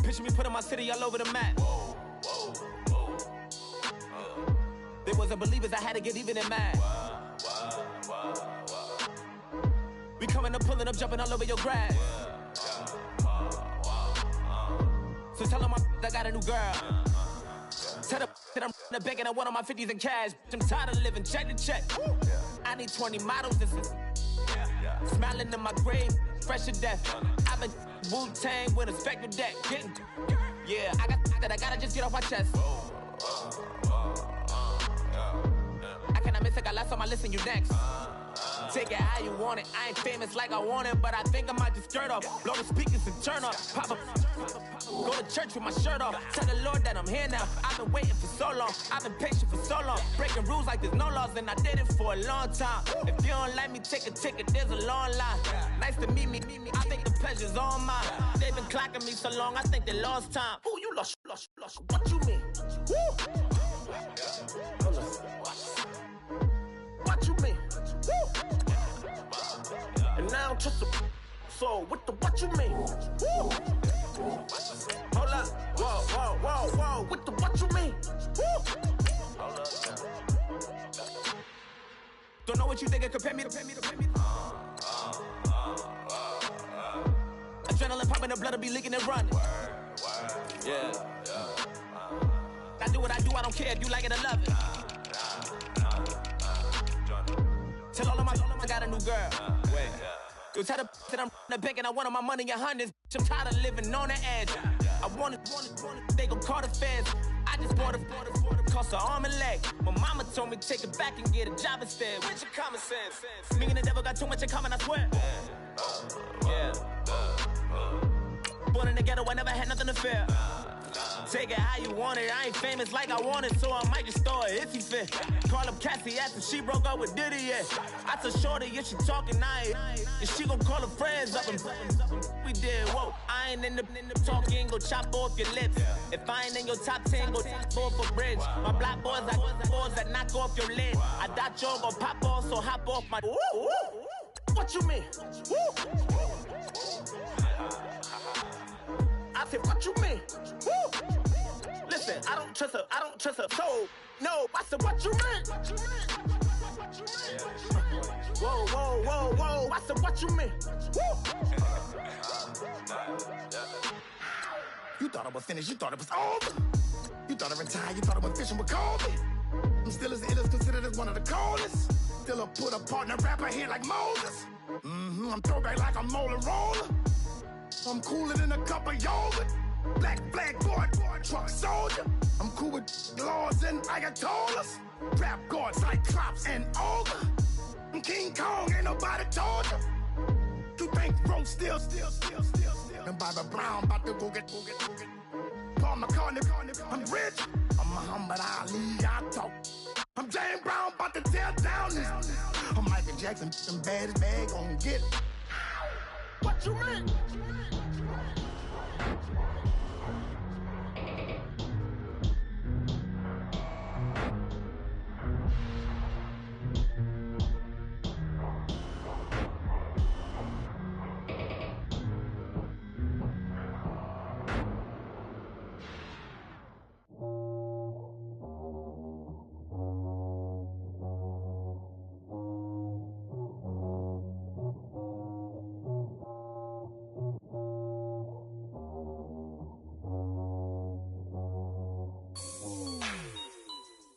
Picture me putting my city all over the map. They wasn't believers, I had to get even and mad. We coming up, pulling up, jumping all over your grass. So tell them I got a new girl. Tell them that I'm the bag and I want on my 50s in cash. I'm tired of living check to check. I need 20 models. This is smiling in my grave, fresh to death. I've been Wu-Tang with a spectral deck. Getting, yeah, I gotta just get off my chest. I cannot miss it, got last on my list and you next. Take it how you want it. I ain't famous like I want it, but I think I might just skirt off. Blow the speakers and turn up. Pop up. Go to church with my shirt off. Tell the Lord that I'm here now. I've been waiting for so long. I've been patient for so long. Breaking rules like there's no laws, and I did it for a long time. If you don't like me, take a ticket. There's a long line. Nice to meet me. I think the pleasure's all mine. They've been clocking me so long, I think they lost time. Ooh, you lost. What you mean? Woo! What you mean? Woo! And now I'm just a so what you mean? Woo! Hold up, whoa, what you mean? Woo! Don't know what you think it compare me to. Adrenaline popping, the blood will be leaking and running. Yeah. I do what I do, I don't care if you like it or love it. Tell all of my I got a new girl. Wait. Yo, tell the that I'm the bank and I want all my money in hundreds. I'm tired of living on the edge. I want it, they gon' call the feds. I just bought a cost an arm and leg. My mama told me take it back and get a job instead. Where's your common sense? Me and the devil got too much in common, I swear. Yeah. Born in the ghetto, I never had nothing to fear. Take it how you want it. I ain't famous like I want it, so I might just throw it if you fit. Call up Cassie after she broke up with Diddy, yeah. I told Shorty if she talking, I ain't. And she gon' call her friends up and we did, whoa. I ain't in the talking, go chop off your lips. If I ain't in your top 10, go top off a bridge. My black boys, I got boys that knock off your lid. I thought you gon' pop off, so hop off my. What you mean? I said, what you mean? Listen, I don't trust her, so, no, I said, what you mean? Whoa, I said, what you mean? You thought I was finished, you thought it was over. You thought I retired, you thought I went fishing with Kobe. I'm still as ill as considered as one of the coldest. Still a put a partner rapper here like Moses. I'm throwback like a molar roller. I'm cooler than a cup of yogurt. Black flag boy, truck soldier. I'm cool with laws and ayatollahs. Rap gods like Klops and Olga. I'm King Kong, ain't nobody told you. You think Rose still. And Bobby Brown about to go get. Paul McCartney, I'm rich. I'm Muhammad Ali, I talk. I'm James Brown, about to tear down this. I'm Michael Jackson, them bad as bad gon' get. What you mean?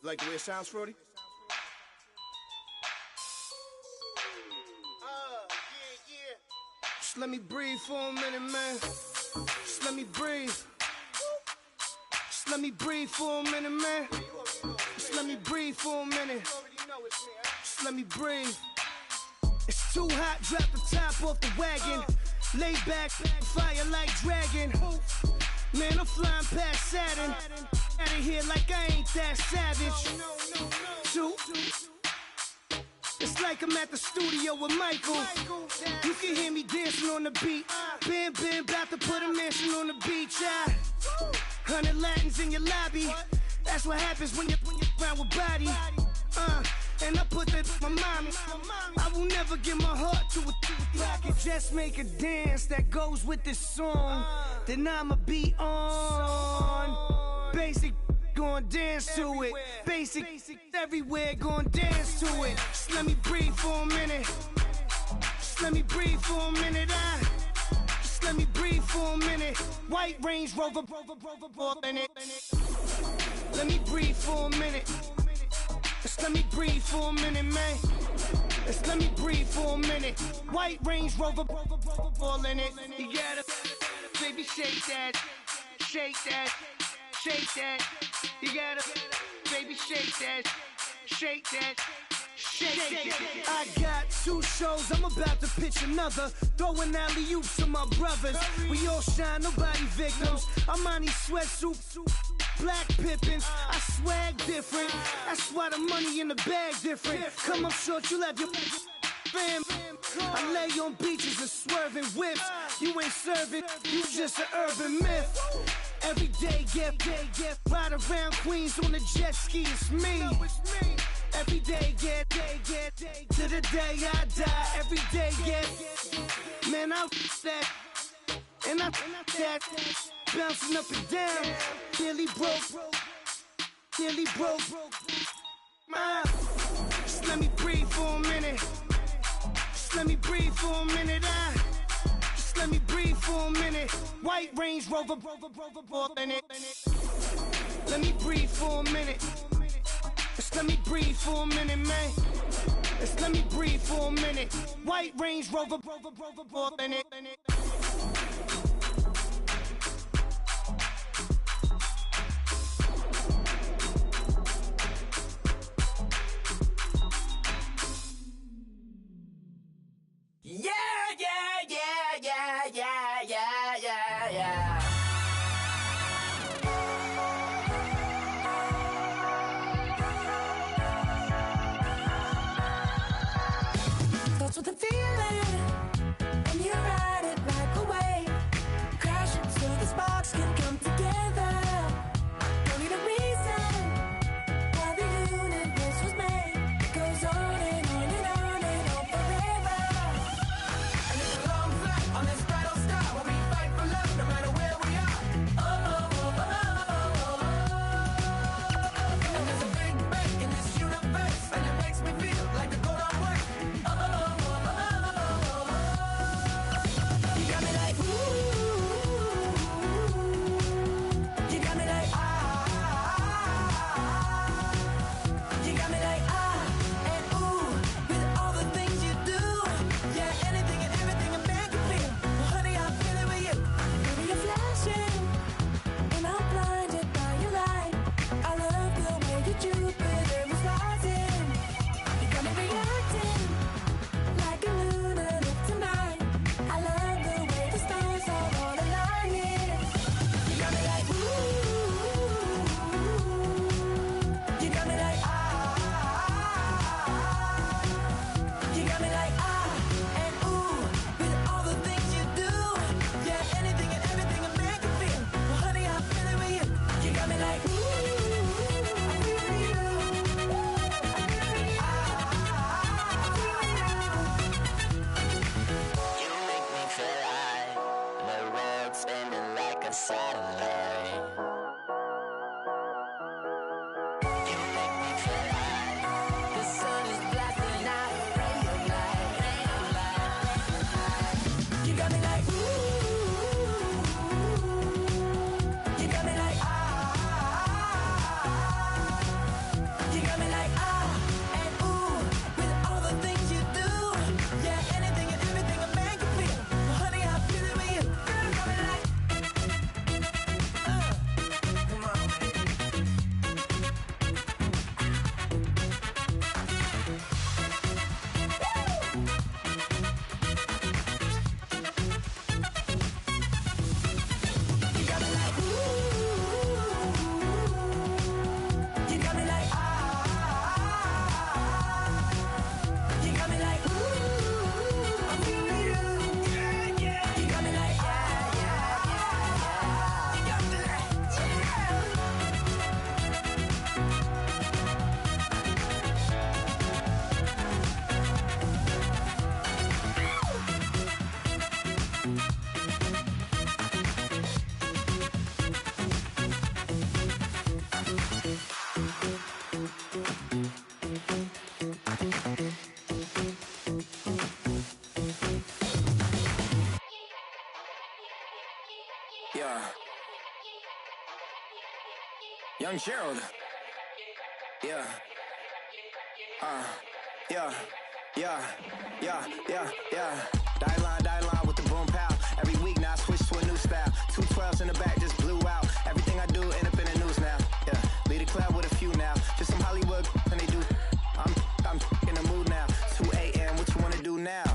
Like the way it sounds, Frody? Yeah. Just let me breathe for a minute, man. Just let me breathe. Just let me breathe for a minute, man. Just let me breathe for a minute. Just let me breathe. It's too hot, drop the top off the wagon. Lay back, fire like dragon. Man, I'm flying past Saturn. Out of here like I ain't that savage. Two. It's like I'm at the studio with Michael. You can hear me dancing on the beat. Bam, about to put a mansion on the beach. 100 Latins in your lobby. That's what happens when you're around with body. And I put that with my mama. I will never give my heart to it. I can just make a dance that goes with this song. Then I'ma be on. Basic, gon' dance to it. Basic, everywhere, gon' dance to it. Just let me breathe for a minute. Just let me breathe for a minute. Just let me breathe for a minute. White Range Rover, in it. Let me breathe for a minute. Just let me breathe for a minute, man. Just let me breathe for a minute. White Range Rover, all in it. You gotta, baby, shake that, shake that. Shake that, you gotta, baby, shake that, shake that, shake that. I got 2 shows, I'm about to pitch another. Throwing alley-oops to my brothers. We all shine, nobody victims. I'm on these sweatsuits, black Pippins. I swag different, that's why the money in the bag different. Come up short, you'll have your fam. I lay on beaches and swerving whips. You ain't serving, you just an urban myth. Every day, get ride around Queens on a jet ski, it's me. Every day, get to the day I die. Every day, get, man, I that, and I that, bouncing up and down, nearly broke. Just let me breathe for a minute. Just let me breathe for a minute. Just let me breathe for a minute. White Range Rover, in it. Let me breathe for a minute. Just let me breathe for a minute, man. Just let me breathe for a minute. White Range Rover, in it. Yeah, yeah, yeah, yeah, yeah, yeah, yeah, yeah. Starts with a feeling, and you ride it like a wave. Crash it so the sparks can come together. Don't need a reason why the universe was made. It goes on and on and on and on forever. And it's a long flight on this battle star where we fight for love no matter where we are. Oh, oh, oh, oh, oh, oh. And there's a big break in this universe, and it makes me feel like the go don't work. Oh, oh, oh, oh, oh, oh. You got me like, ooh. You got me like, ah. You got me like, ah, and ooh, with all the things you do. Yeah, anything and everything a man can feel. Well, honey, I'm feeling with you. Baby, you're flashing, and I'm blinded by your light. I love the way that Jupiter is rising. You got me reacting like a lunatic tonight. I love the way the stars are all aligning. You got me like, ooh. You got me like, ah. You got me like, ah, and ooh, with all the things you do. Yeah, anything and everything a man can feel. Well, honey, I'm feeling with you. You got me like, ooh, I'm feeling you. You make me feel like the world's spinning like a satellite. You make me feel like the sun is blasting out a ray of light, ray of light. You got me like, ooh. You got me like, ah. You got me like, ah, and ooh, with all the things you do. Yeah, anything and everything a man can feel. Well, honey, I'm feeling with you. Girl, you got me like, come on. You got me like, ooh. You got me like, ah. You got me like, ooh. I'm feeling you. Yeah, yeah. You got me like, yeah, yeah, yeah, yeah. You got me like, yeah. Young Gerald. Yeah. Yeah. Yeah. Yeah. Yeah. Die line with the boom pow. Every week now I switch to a new style. 212s in the back just blew out. Everything I do end up in the news now. Yeah. Lead a club with a few now. Just some Hollywood and they do. I'm in the mood now. 2 a.m. What you wanna do now?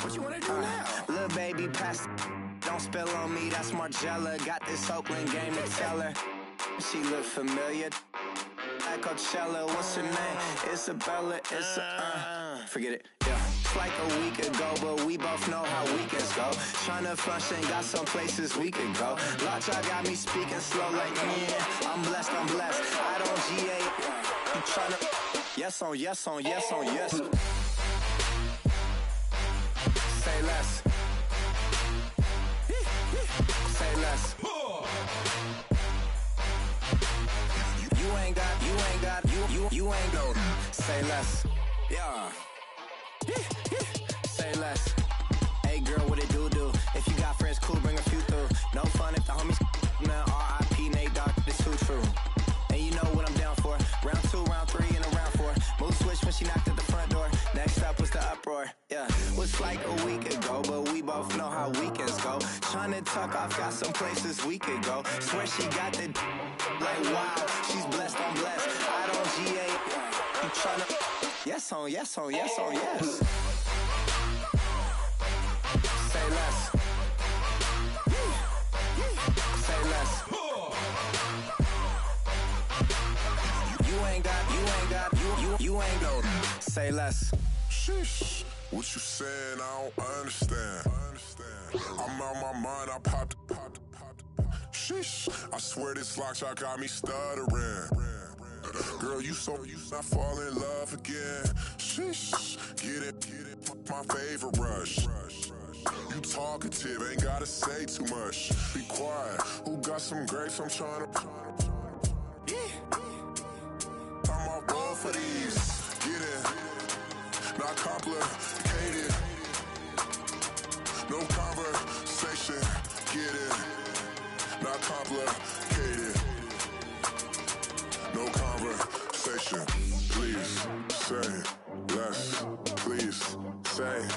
What you wanna do now? Little baby, pass. Don't spill on me. That's Margella. Got this Oakland game to tell her. She look familiar. Like Coachella. What's her name? Isabella. Forget it. Yeah. It's like a week ago, but we both know how weekends go. Tryna function, got some places we could go. Lot y'all got me speaking slow like, yeah, I'm blessed. I don't GA. You tryna, yes on yes. Say less. Say less. You ain't go. Say less. Yeah. Say less. Hey girl, what it do? If you got friends, cool, bring a few through. No fun if the homies man, R.I.P. Nate Dogg, it's too true. And you know what I'm down for. Round 2, round 3, and a round 4. Mood switch when she knocked at the front door. Next up was the uproar. Yeah, was like a week ago, but we both know how weekends go. Tryna tuck off, got some places we could go. Swear she got the like wow, she's blessed, I'm blessed. I don't GA. You tryna yes on yes. Say less. Sheesh, what you saying? I don't understand. I'm out my mind. I popped. Sheesh, I swear this lock shot got me stuttering. Girl, you not fall in love again. Sheesh, get it, my favorite rush. You talkative, ain't gotta say too much. Be quiet, who got some grapes? I'm trying to. I'm off both for these. Get it, not complicated. No conversation, get it, not complicated. No conversation, please say less. Please say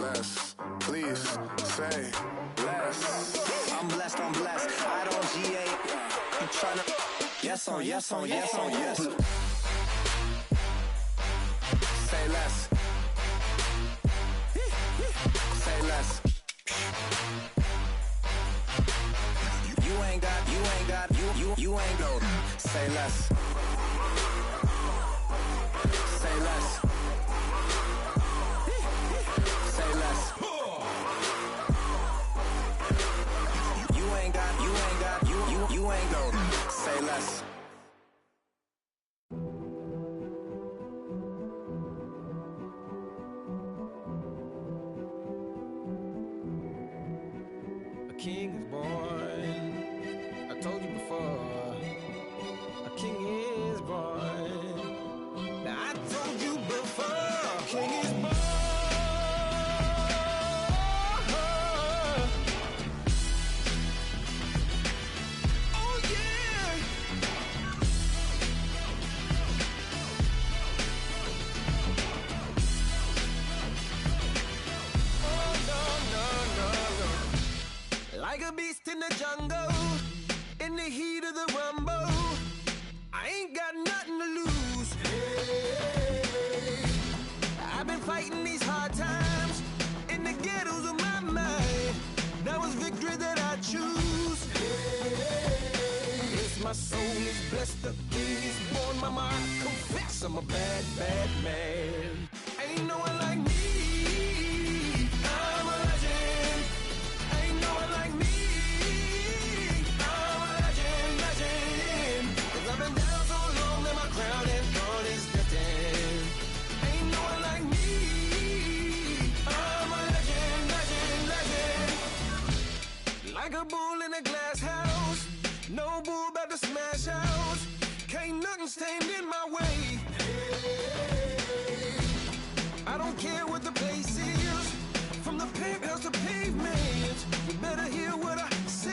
less. Please say less. I'm blessed, I don't GA. You tryna. Yes on yes. Say less. Say less. You ain't got. You ain't go. Say less. Say less. Say less. You ain't got. You ain't go. Say less. A king is born. I told you before. A king is born. Now I told you before. A king is born. Oh yeah. Oh no. Like a beast in the jungle, in the heat of the rumble, I ain't got nothing to lose. Hey, I've been fighting these hard times in the ghettos of my mind. Now it's victory that I choose. Hey, yes, my soul is blessed, the king is born. Mama, I confess I'm a bad man. Ain't no one like me. I'm a legend. Ain't no one like me. I'm a legend. 'Cause I've been down so long that my crown and throne is destined. Ain't no one like me. I'm a legend. Like a bull in a glass house. No bull about to smash house. Can't nothing stand in my way. I don't care what the place is, from the penthouse to pavement. You better hear what I say.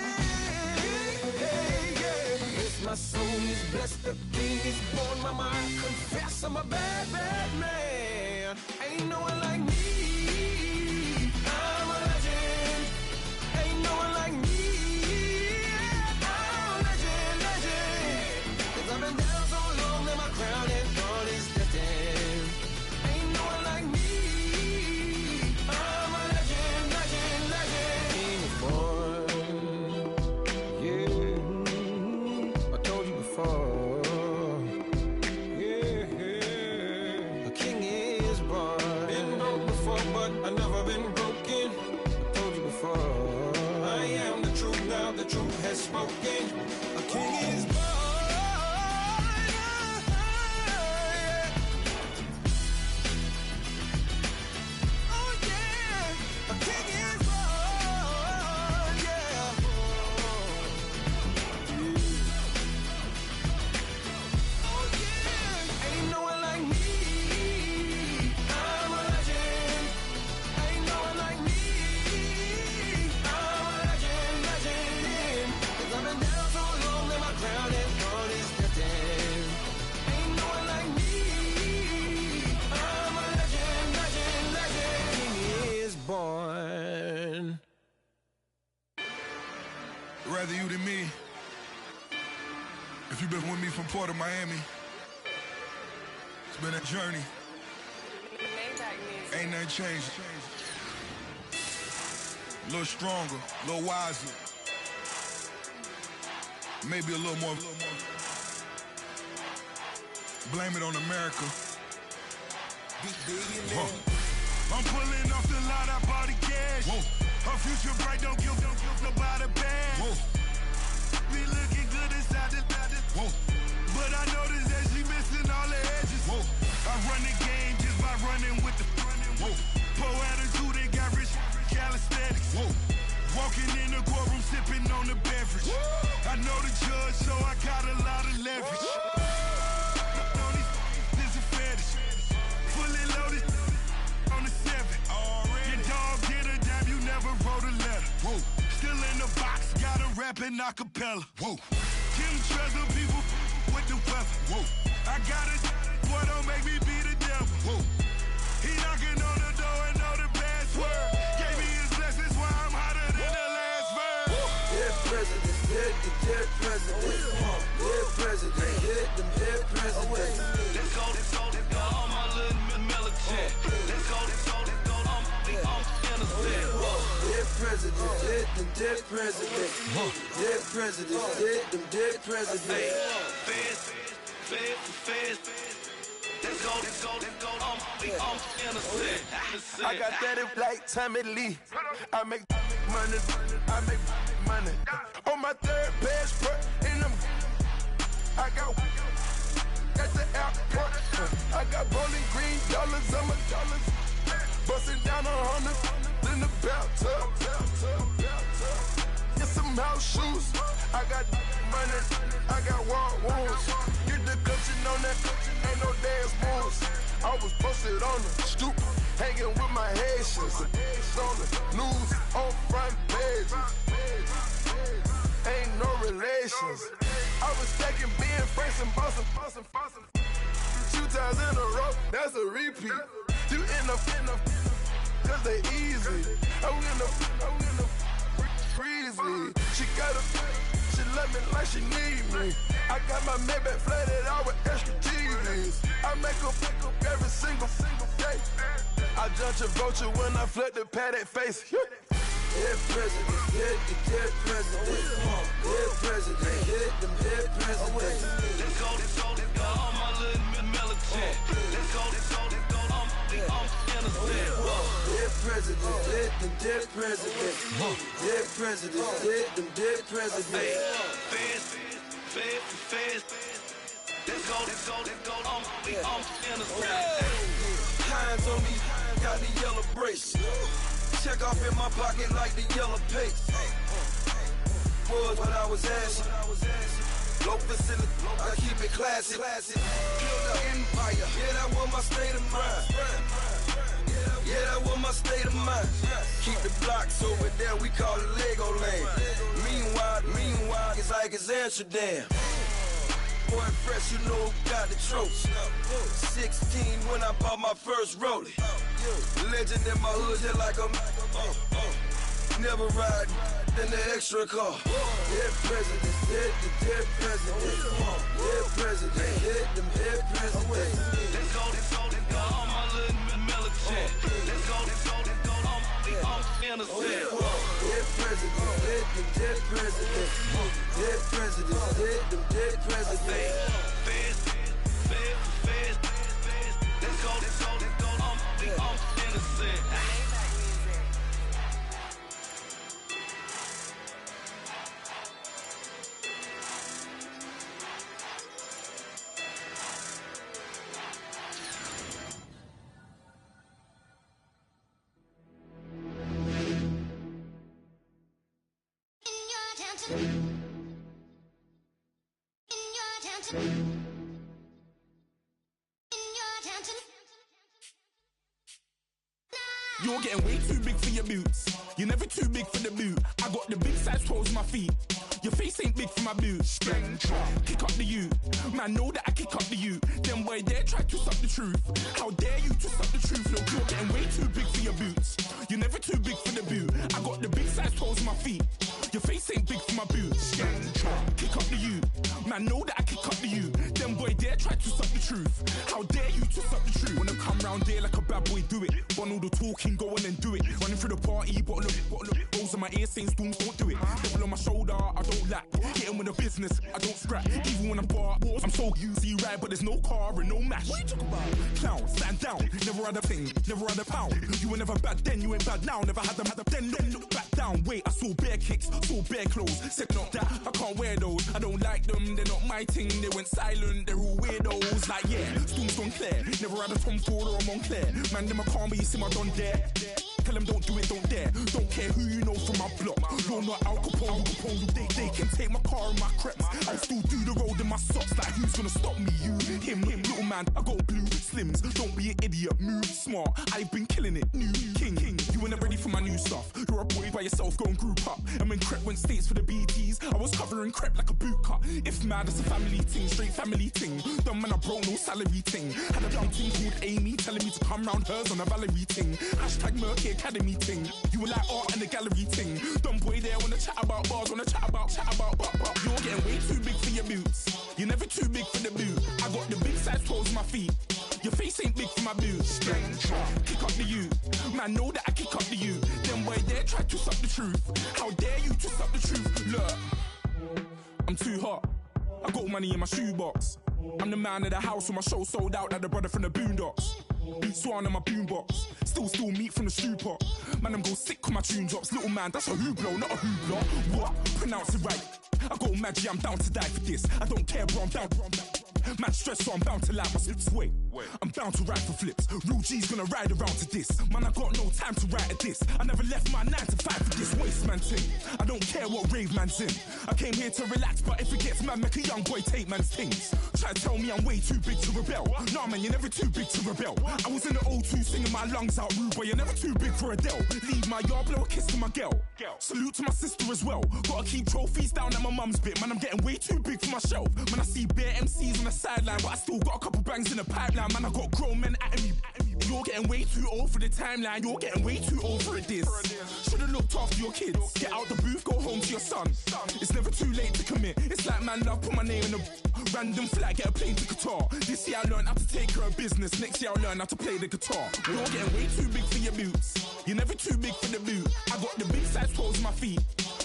Hey, yeah. Yes, my soul is blessed, the king is born. Mama, I confess I'm a bad man. Ain't no one like me. I'm a legend. Ain't no one like me. I'm a legend. 'Cause I've been down so long that my crown and throne is destined. Ain't no one like me. I'm a legend. King is born. Yeah, I told you before. Yeah, a king is born. Been broke before, but I never been broken. I told you before. I am the truth now. The truth has spoken. A king is born. Oh yeah, a king is born. Yeah. Oh yeah, ain't no one like me. I'm a legend. Ain't no one like me. I'm a legend. 'Cause I've been down so long that my crown and throne is destined. Ain't no one like me. I'm a legend. King is born. Rather you than me. If you've been with me from Port of Miami, it's been a journey. Ain't nothing changed. A little stronger, a little wiser. Maybe a little more. Blame it on America. I'm pulling off the lot, I bought the cash. Her future bright, don't give nobody bad. Be looking good inside the but I noticed that she missing all the edges. I run the game just by running with the poor attitude, they got rich calisthenics. Walking in the courtroom, sipping on the beverage. I know the judge, so I got a lot of leverage. This is fetish. Fully loaded on the 7. Your dog did a dime, you never wrote a letter. Still in the box, got a rapping acapella. Kim Treasure, people with the weapon. I got it, boy, don't make me be the devil. He knocking on the door and know the password. Gave me his blessings while I'm hotter than the last verse. Dead president, dead president. Dead president, hit them dead presidents. Let's go, all my little militant. Let's go, I'm innocent. Dead president, hit them dead presidents. Dead president, hit them dead presidents. Fast. Let's go, I'm innocent. I got that in like Tommy Lee. I make money. On my third passport, and I got at the airport. I got bowling green dollars on my dollars. Busting down 100 in the bathtub. Get some house shoes. I got money. I got wild wounds. Get the coaching on that. Ain't no dance moves. I was posted on the stoop, hanging with my Haitians. On the news, on front pages. Ain't no relations. I was stacking being friends and bossing. 2 times in a row, that's a repeat. You in the cause they easy. I'm in the freezy. She love me like she need me. I got my Maybach flooded out with extra TVs. I make her pick up every single day. I judge a vulture when I flip the padded face. Dead president, dead president. Dead president, hit them dead presidents. Let's go, all my little militant. Let's go, I'm innocent. Dead president, hit them dead presidents. Dead president, hit them dead presidents. Fast. Let's go, I'm innocent. Hands on me, got the yellow brace. Check off in my pocket like the yellow paste. Was what I was asking. Low facility, I keep it classy. Build an empire, yeah, that was my state of mind. Yeah, that was my state of mind. Keep the blocks over there, we call it Lego land. Meanwhile, it's like it's Amsterdam. Boy, fresh, you know who got the tropes. 16 when I bought my first rollie. Legend in my hood, hit like a never ride in the extra car. Dead presidents, dead presidents. Dead president, hit them dead presidents. Let's go, all my little militant. Let's go, I'm innocent. Dead presidents, hit them dead presidents. Dead presidents, hit them dead presidents. Fast. Let's go, I'm innocent. You're getting way too big for your boots. You're never too big for the boot. I got the big size toes on my feet. Your face ain't big for my boots. Kick up the you. Man, know that I kick up the you. Then boy dare try to suck the truth. How dare you to suck the truth? Look, you're getting way too big for your boots. You're never too big for the boot. I got the big size toes on my feet. Your face ain't big for my boots. Kick up the you. Man, know that I kick up the you. Then boy dare try to suck the truth. How dare you to suck the truth? Wanna come round there like a bad boy, do it. Want all the talking, go on and do it. Running through the party, bottle of rolls in my ear saying storms, don't do it. Devil on my shoulder, I don't lack. Getting with the business, I don't scrap. Even when I'm bar, I'm so easy right, but there's no car and no mash. What you talking about? Clown, stand down. Never had a thing, never had a pound. You were never bad then, you ain't bad now. Never had them, then look back down. Wait, I saw bare kicks, saw bare clothes. Said not that, I can't wear those. I don't like them, they're not my thing. They went silent, they're all weirdos. Like yeah, storms gone clear. Never had a Tom Ford or a Montclair. Man, them a calm, but you see my don dare. Tell them don't do it, don't dare. Don't care who you know from my block. You're not Al Capone. They can take my car and my creps. I'll still do the road in my socks. Like who's gonna stop me? You, him, little man. I got blue slims. Don't be an idiot. Move smart. I've been killing it. New king. You were never ready for my new stuff. You're a boy by yourself. Go and group up. And when Crep went states for the BTs, I was covering Crep like a boot cut. If mad, it's a family thing. Straight family thing. Dumb man, I broke no salary thing. Had a young thing called Amy telling me to come round hers on a Valerie thing. Hashtag Murky Academy thing. You were like art and the gallery thing. Dumb boy there wanna chat about bars, wanna chat about. You're getting way too big for your boots. You're never too big for the boot. I got the big size toes on my feet. Your face ain't big for my boots. Kick up the you. Man, know that I kick up the you. Them boy there try to suck the truth. How dare you to suck the truth? Look, I'm too hot. I got money in my shoebox. I'm the man of the house when my show sold out like the brother from the Boondocks. Beat Swan in my boombox. Still meat from the stew pot. Man, I'm go sick when my tune drops. Little man, that's a hooplo, not a hoopla. What? Pronounce it right. I got magic, I'm down to die for this. I don't care, bro, I'm down. Man stressed, so I'm bound to lie my slips. Wait, I'm bound to ride for flips. Real G's gonna ride around to this. Man, I got no time to write at this. I never left my 9 to 5 for this waste man thing. I don't care what rave man's in. I came here to relax, but if it gets mad, make a young boy take man's things. Try to tell me I'm way too big to rebel. Nah, man, you're never too big to rebel. I was in the O2 singing my lungs out rude, but you're never too big for Adele. Leave my yard, blow a kiss to my girl. Salute to my sister as well. Gotta keep trophies down at my mum's bit. Man, I'm getting way too big for my shelf. Man, I see bare MCs on the sideline, but I still got a couple bangs in the pipeline. Man, I got grown men at me. You're getting way too old for the timeline. You're getting way too old for this. Should've looked after your kids. Get out the booth, go home to your son. It's never too late to commit. It's like man love, put my name in a random flag, get a plane to Qatar. This year I learned how to take care of business. Next year I'll learn how to play the guitar. You're getting way too big for your boots. You're never too big for the boot. I got the big size toes on my feet.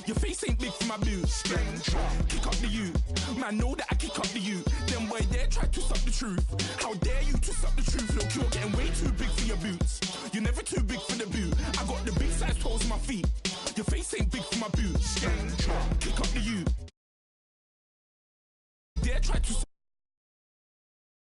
Your face ain't big for my boots. Kick up the you. Man, know that I kick up the you. Them boy there try to suck the truth. How dare you to suck the truth? Look, you're getting way too big for your boots. You're never too big for the boot. I got the big size toes on my feet. Your face ain't big for my boots. Kick up the you. Dare try to